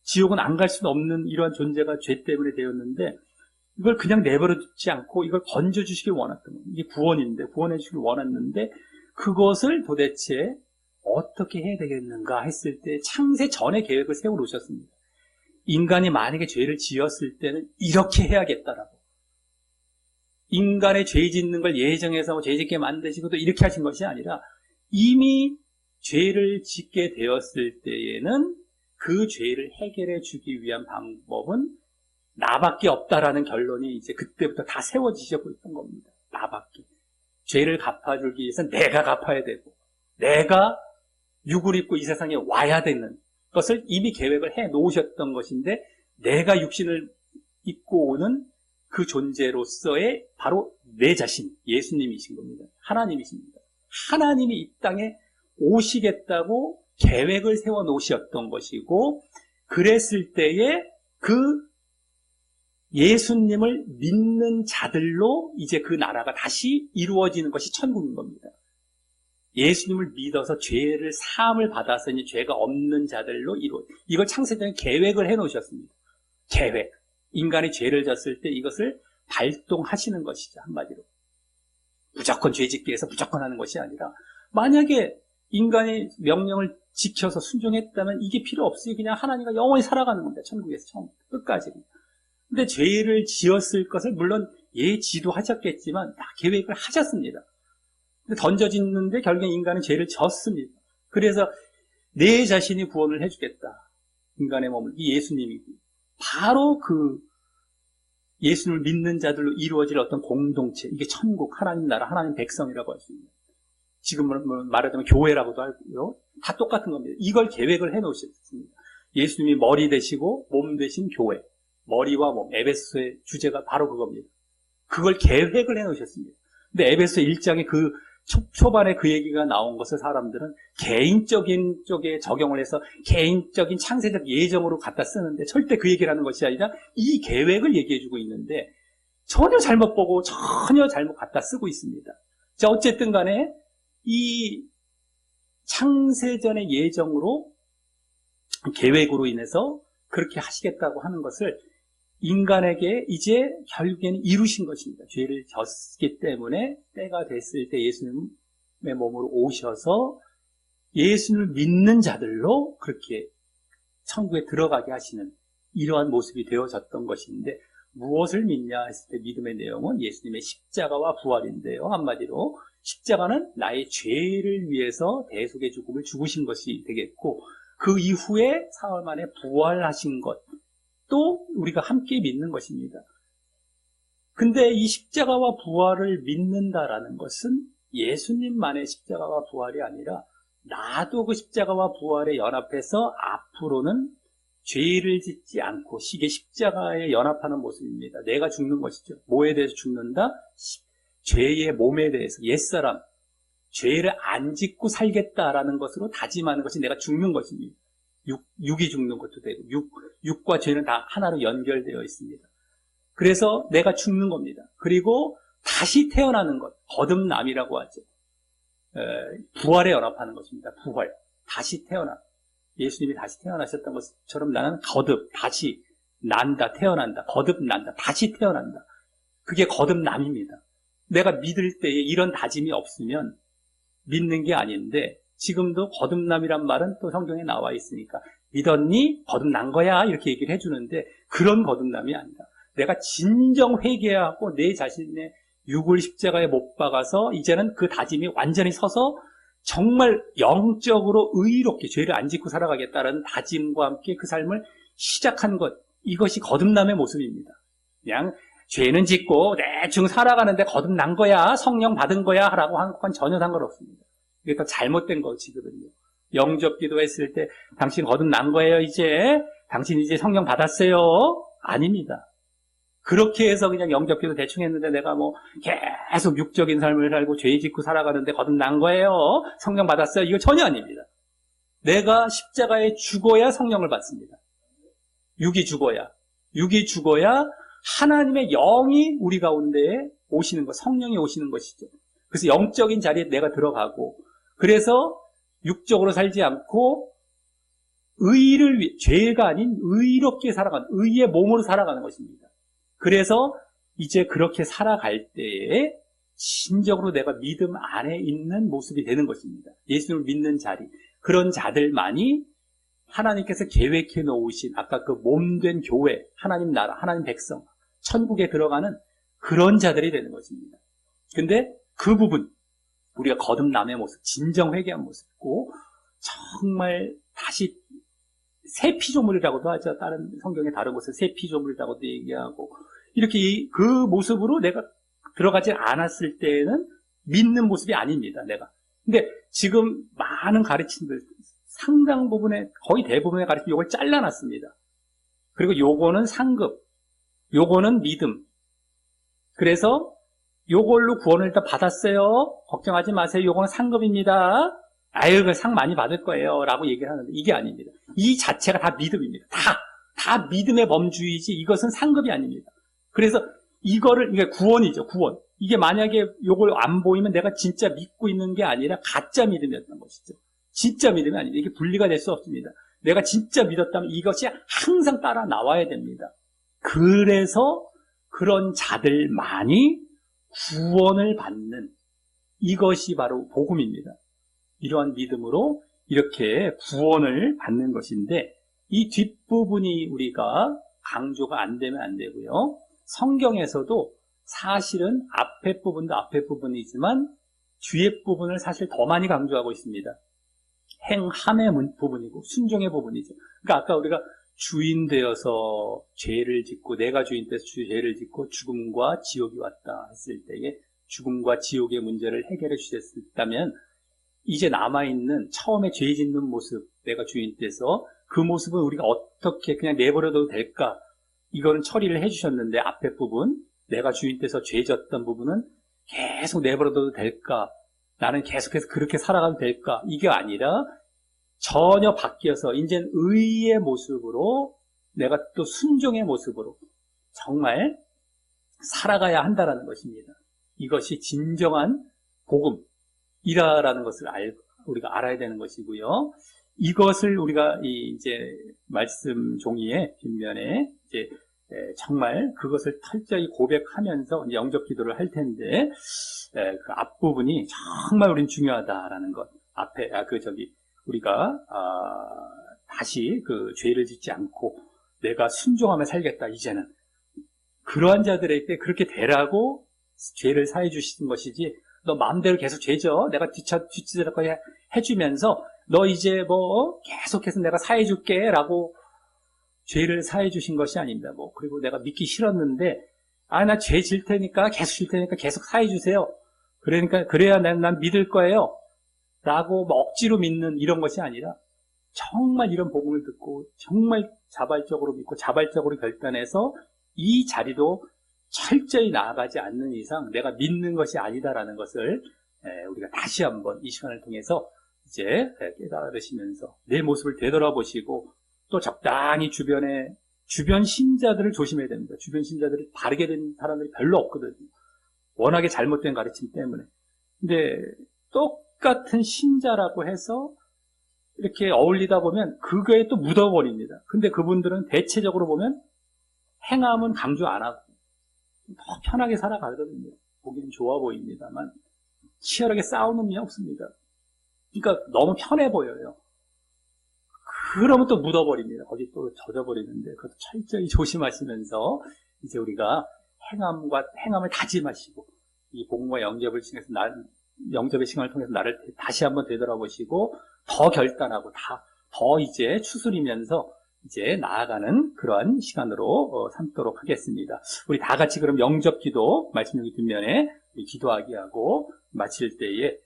지옥은 안 갈 수는 없는 이러한 존재가 죄 때문에 되었는데, 이걸 그냥 내버려 두지 않고 이걸 건져주시길 원했던 거예요. 이게 구원인데, 구원해 주시길 원했는데, 그것을 도대체 어떻게 해야 되겠는가 했을 때 창세 전에 계획을 세워 놓으셨습니다. 인간이 만약에 죄를 지었을 때는 이렇게 해야겠다라고. 인간의 죄 짓는 걸 예정해서 죄 짓게 만드시고도 이렇게 하신 것이 아니라 이미 죄를 짓게 되었을 때에는 그 죄를 해결해 주기 위한 방법은 나밖에 없다라는 결론이 이제 그때부터 다 세워지셨고 있던 겁니다. 나밖에. 죄를 갚아주기 위해서 내가 갚아야 되고 내가 육을 입고 이 세상에 와야 되는 것을 이미 계획을 해 놓으셨던 것인데, 내가 육신을 입고 오는 그 존재로서의 바로 내 자신, 예수님이신 겁니다. 하나님이십니다. 하나님이 이 땅에 오시겠다고 계획을 세워 놓으셨던 것이고, 그랬을 때에 그 예수님을 믿는 자들로 이제 그 나라가 다시 이루어지는 것이 천국인 겁니다. 예수님을 믿어서 죄를 사함을 받아서 이제 죄가 없는 자들로 이걸 창세전에 계획을 해 놓으셨습니다. 계획. 인간이 죄를 졌을 때 이것을 발동하시는 것이죠, 한마디로. 무조건 죄 짓기 위해서 무조건 하는 것이 아니라, 만약에 인간이 명령을 지켜서 순종했다면 이게 필요 없이 그냥 하나님과 영원히 살아가는 겁니다. 천국에서 처음부터 끝까지. 근데 죄를 지었을 것을 물론 예지도 하셨겠지만 다 계획을 하셨습니다. 근데 던져짓는데 결국엔 인간은 죄를 졌습니다. 그래서 내 자신이 구원을 해주겠다. 인간의 몸을, 이 예수님이 바로 그 예수님을 믿는 자들로 이루어질 어떤 공동체, 이게 천국, 하나님 나라, 하나님 백성이라고 할 수 있는, 지금 말하자면 교회라고도 하고요, 다 똑같은 겁니다. 이걸 계획을 해놓으셨습니다. 예수님이 머리 되시고 몸 되신 교회, 머리와 몸, 에베소의 주제가 바로 그겁니다. 그걸 계획을 해놓으셨습니다. 근데 에베소 1장에 그 초반에 그 얘기가 나온 것을 사람들은 개인적인 쪽에 적용을 해서 개인적인 창세적 예정으로 갖다 쓰는데, 절대 그 얘기를 하는 것이 아니라 이 계획을 얘기해주고 있는데 전혀 잘못 보고 전혀 잘못 갖다 쓰고 있습니다. 자, 어쨌든 간에 이 창세전의 예정으로, 계획으로 인해서 그렇게 하시겠다고 하는 것을 인간에게 이제 결국에는 이루신 것입니다. 죄를 졌기 때문에 때가 됐을 때 예수님의 몸으로 오셔서 예수님을 믿는 자들로 그렇게 천국에 들어가게 하시는 이러한 모습이 되어졌던 것인데, 무엇을 믿냐 했을 때 믿음의 내용은 예수님의 십자가와 부활인데요. 한마디로 십자가는 나의 죄를 위해서 대속의 죽음을 죽으신 것이 되겠고, 그 이후에 사흘 만에 부활하신 것, 또 우리가 함께 믿는 것입니다. 근데 이 십자가와 부활을 믿는다라는 것은 예수님만의 십자가와 부활이 아니라 나도 그 십자가와 부활에 연합해서 앞으로는 죄를 짓지 않고 이게 십자가에 연합하는 모습입니다. 내가 죽는 것이죠. 뭐에 대해서 죽는다? 죄의 몸에 대해서, 옛사람, 죄를 안 짓고 살겠다라는 것으로 다짐하는 것이 내가 죽는 것입니다. 육이 죽는 것도 되고, 육과 죄는 다 하나로 연결되어 있습니다. 그래서 내가 죽는 겁니다. 그리고 다시 태어나는 것, 거듭남이라고 하죠. 부활에 연합하는 것입니다. 부활, 다시 태어나. 예수님이 다시 태어나셨던 것처럼 나는 다시 난다, 태어난다, 거듭난다, 다시 태어난다. 그게 거듭남입니다. 내가 믿을 때에 이런 다짐이 없으면 믿는 게 아닌데, 지금도 거듭남이란 말은 또 성경에 나와 있으니까 믿었니? 거듭난 거야, 이렇게 얘기를 해주는데, 그런 거듭남이 아니라 내가 진정 회개하고 내 자신의 육을 십자가에 못 박아서 이제는 그 다짐이 완전히 서서 정말 영적으로 의롭게 죄를 안 짓고 살아가겠다는 다짐과 함께 그 삶을 시작한 것, 이것이 거듭남의 모습입니다. 그냥 죄는 짓고 대충 살아가는데 거듭난 거야, 성령 받은 거야 라고 하는 건 전혀 상관없습니다. 이게 더 잘못된 것이거든요. 영접 기도했을 때 당신 거듭난 거예요, 이제. 당신 이제 성령 받았어요. 아닙니다. 그렇게 해서 그냥 영접 기도 대충 했는데 내가 뭐 계속 육적인 삶을 살고 죄 짓고 살아가는데 거듭난 거예요, 성령 받았어요. 이거 전혀 아닙니다. 내가 십자가에 죽어야 성령을 받습니다. 육이 죽어야 하나님의 영이 우리 가운데에 오시는 것, 성령이 오시는 것이죠. 그래서 영적인 자리에 내가 들어가고, 그래서 육적으로 살지 않고 의를 위해, 죄가 아닌 의롭게 살아가는, 의의 몸으로 살아가는 것입니다. 그래서 이제 그렇게 살아갈 때에 진정으로 내가 믿음 안에 있는 모습이 되는 것입니다. 예수님을 믿는 자리, 그런 자들만이 하나님께서 계획해 놓으신 아까 그 몸된 교회, 하나님 나라, 하나님 백성, 천국에 들어가는 그런 자들이 되는 것입니다. 근데 그 부분, 우리가 거듭남의 모습, 진정 회개한 모습이고, 정말 다시 새 피조물이라고도 하죠. 다른 성경의 다른 곳에 새 피조물이라고도 얘기하고, 이렇게 그 모습으로 내가 들어가지 않았을 때는 믿는 모습이 아닙니다, 내가. 근데 지금 많은 가르침들, 상당 부분의, 거의 대부분의 가르침, 요걸 잘라놨습니다. 그리고 요거는 상급, 요거는 믿음. 그래서 요걸로 구원을 일단 받았어요. 걱정하지 마세요. 요거는 상급입니다. 아유, 그 상 많이 받을 거예요. 라고 얘기를 하는데 이게 아닙니다. 이 자체가 다 믿음입니다. 다 믿음의 범주이지 이것은 상급이 아닙니다. 그래서 이게 구원이죠, 구원. 이게 만약에 요걸 안 보이면 내가 진짜 믿고 있는 게 아니라 가짜 믿음이었던 것이죠. 진짜 믿음이 아닙니다. 이게 분리가 될 수 없습니다. 내가 진짜 믿었다면 이것이 항상 따라 나와야 됩니다. 그래서 그런 자들만이 구원을 받는 이것이 바로 복음입니다. 이러한 믿음으로 이렇게 구원을 받는 것인데 이 뒷부분이 우리가 강조가 안 되면 안 되고요. 성경에서도 사실은 앞에 부분도 앞에 부분이지만 뒤에 부분을 사실 더 많이 강조하고 있습니다. 행함의 부분이고 순종의 부분이죠. 그러니까 아까 우리가 주인 되어서 죄를 짓고 내가 주인 돼서 죄를 짓고 죽음과 지옥이 왔다 했을 때에 죽음과 지옥의 문제를 해결해 주셨다면 이제 남아있는 처음에 죄 짓는 모습, 내가 주인 돼서 그 모습은 우리가 어떻게 그냥 내버려둬도 될까? 이거는 처리를 해주셨는데 앞에 부분, 내가 주인 돼서 죄 졌던 부분은 계속 내버려둬도 될까? 나는 계속해서 그렇게 살아가도 될까? 이게 아니라 전혀 바뀌어서 이제는 의의 모습으로 내가 또 순종의 모습으로 정말 살아가야 한다라는 것입니다. 이것이 진정한 복음이라는 것을 우리가 알아야 되는 것이고요. 이것을 우리가 이제 말씀 종이의 뒷면에 이제 정말 그것을 철저히 고백하면서 이제 영접 기도를 할 텐데 그 앞부분이 정말 우린 중요하다라는 것. 앞에 우리가 다시 그 죄를 짓지 않고 내가 순종하며 살겠다 이제는 그러한 자들에게 그렇게 되라고 죄를 사해 주시는 것이지 너 마음대로 계속 죄져 내가 뒤치더라고 해주면서 너 이제 뭐 계속해서 내가 사해 줄게 라고 죄를 사해 주신 것이 아닙니다. 그리고 내가 믿기 싫었는데 나 죄 질 테니까 계속 사해 주세요. 그러니까 그래야 난 믿을 거예요. 라고 억지로 믿는 이런 것이 아니라 정말 이런 복음을 듣고 정말 자발적으로 믿고 자발적으로 결단해서 이 자리도 철저히 나아가지 않는 이상 내가 믿는 것이 아니다라는 것을 우리가 다시 한번 이 시간을 통해서 이제 깨달으시면서 내 모습을 되돌아보시고 또 적당히 주변 신자들을 조심해야 됩니다. 주변 신자들이 바르게 된 사람들이 별로 없거든요. 워낙에 잘못된 가르침 때문에. 근데 똑같은 신자라고 해서 이렇게 어울리다 보면 그거에 또 묻어버립니다. 근데 그분들은 대체적으로 보면 행함은 강조 안 하고 더 편하게 살아가거든요. 보기엔 좋아 보입니다만 치열하게 싸우는 게 없습니다. 그러니까 너무 편해 보여요. 그러면 또 묻어버립니다. 거기 또 젖어버리는데 그것도 철저히 조심하시면서 이제 우리가 행함을 다짐하시고 이 복음과 영접의 시간을 통해서 나를 다시 한번 되돌아보시고 더 결단하고 더 이제 추스리면서 이제 나아가는 그러한 시간으로 삼도록 하겠습니다. 우리 다 같이 그럼 영접 기도 말씀 여기 뒷면에 기도하기 하고 마칠 때에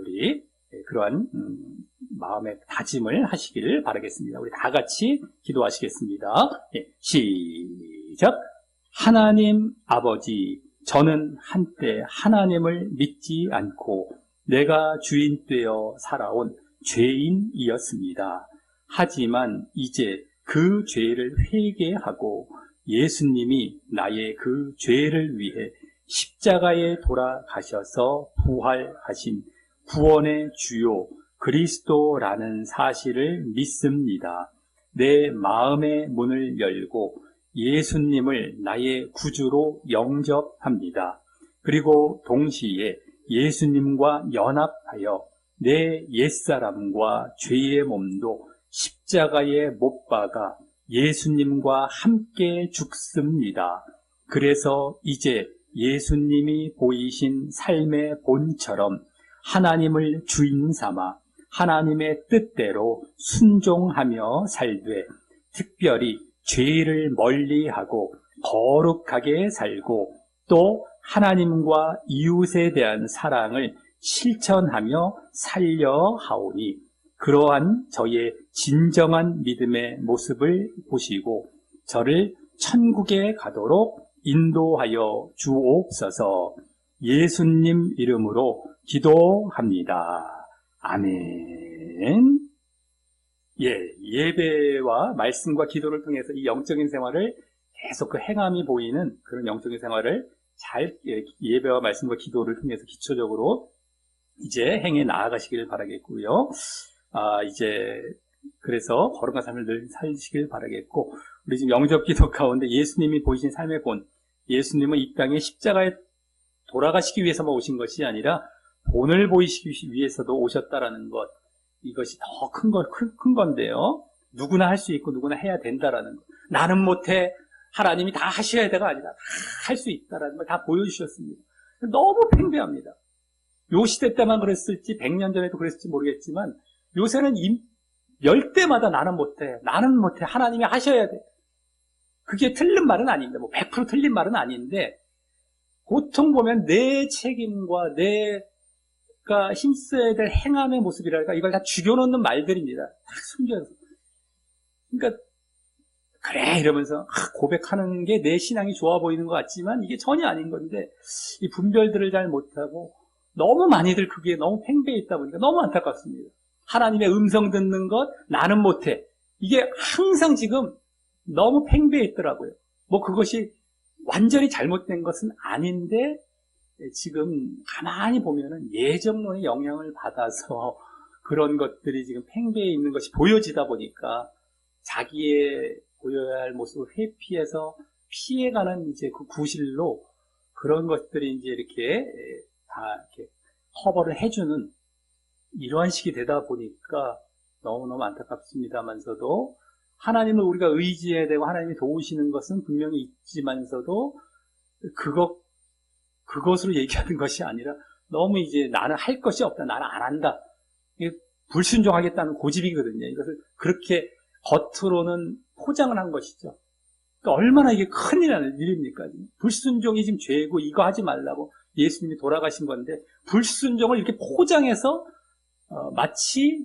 우리 그러한 마음의 다짐을 하시기를 바라겠습니다. 우리 다 같이 기도하시겠습니다. 시작. 하나님 아버지, 저는 한때 하나님을 믿지 않고 내가 주인 되어 살아온 죄인이었습니다. 하지만 이제 그 죄를 회개하고 예수님이 나의 그 죄를 위해 십자가에 돌아가셔서 부활하신 구원의 주요 그리스도라는 사실을 믿습니다. 내 마음의 문을 열고 예수님을 나의 구주로 영접합니다. 그리고 동시에 예수님과 연합하여 내 옛사람과 죄의 몸도 십자가에 못 박아 예수님과 함께 죽습니다. 그래서 이제 예수님이 보이신 삶의 본처럼 하나님을 주인 삼아 하나님의 뜻대로 순종하며 살되, 특별히 죄를 멀리하고 거룩하게 살고 또 하나님과 이웃에 대한 사랑을 실천하며 살려 하오니, 그러한 저의 진정한 믿음의 모습을 보시고 저를 천국에 가도록 인도하여 주옵소서. 예수님 이름으로 기도합니다. 아멘. 예배와 말씀과 기도를 통해서 이 영적인 생활을 계속 그 행함이 보이는 그런 영적인 생활을 잘 예배와 말씀과 기도를 통해서 기초적으로 이제 행해 나아가시길 바라겠고요. 이제 그래서 거룩한 삶을 늘 살시길 바라겠고, 우리 지금 영접 기도 가운데 예수님이 보이신 삶의 본, 예수님은 이 땅에 십자가에 돌아가시기 위해서만 오신 것이 아니라 본을 보이시기 위해서도 오셨다라는 것, 이것이 더 큰 건데요. 누구나 할 수 있고 누구나 해야 된다라는 것. 나는 못해, 하나님이 다 하셔야 돼가 아니라 다 할 수 있다라는 걸 다 보여주셨습니다. 너무 팽배합니다. 요 시대 때만 그랬을지 100년 전에도 그랬을지 모르겠지만 요새는 열대마다 나는 못해, 하나님이 하셔야 돼. 그게 틀린 말은 아닌데, 100% 틀린 말은 아닌데, 보통 보면 내 책임과 내가 힘써야 될 행함의 모습이랄까, 이걸 다 죽여놓는 말들입니다. 다 숨겨서. 그러니까 그래 이러면서 고백하는 게 내 신앙이 좋아 보이는 것 같지만 이게 전혀 아닌 건데, 이 분별들을 잘 못하고 너무 많이들 그게 너무 팽배해 있다 보니까 너무 안타깝습니다. 하나님의 음성 듣는 것, 나는 못해, 이게 항상 지금 너무 팽배해 있더라고요. 그것이 완전히 잘못된 것은 아닌데, 지금 가만히 보면은 예정론의 영향을 받아서 그런 것들이 지금 팽배해 있는 것이 보여지다 보니까 자기의 보여야 할 모습을 회피해서 피해가는 이제 그 구실로 그런 것들이 이제 이렇게 다 이렇게 커버를 해주는 이러한 식이 되다 보니까 너무너무 안타깝습니다만서도, 하나님을 우리가 의지해야 되고 하나님이 도우시는 것은 분명히 있지만서도 그것으로 얘기하는 것이 아니라 너무 이제 나는 할 것이 없다, 나는 안 한다, 이게 불순종하겠다는 고집이거든요. 이것을 그렇게 겉으로는 포장을 한 것이죠. 그러니까 얼마나 이게 큰일이라는 일입니까? 불순종이 지금 죄고 이거 하지 말라고 예수님이 돌아가신 건데, 불순종을 이렇게 포장해서 마치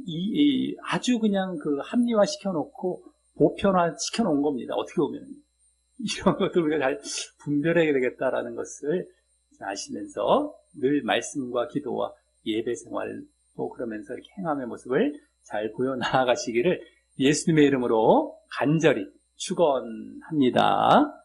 아주 그냥 합리화 시켜놓고 보편화 시켜놓은 겁니다. 어떻게 보면 이런 것들 우리가 잘 분별해야 되겠다라는 것을 아시면서 늘 말씀과 기도와 예배 생활 또 그러면서 이렇게 행함의 모습을 잘 보여 나아가시기를 예수님의 이름으로 간절히 축원합니다.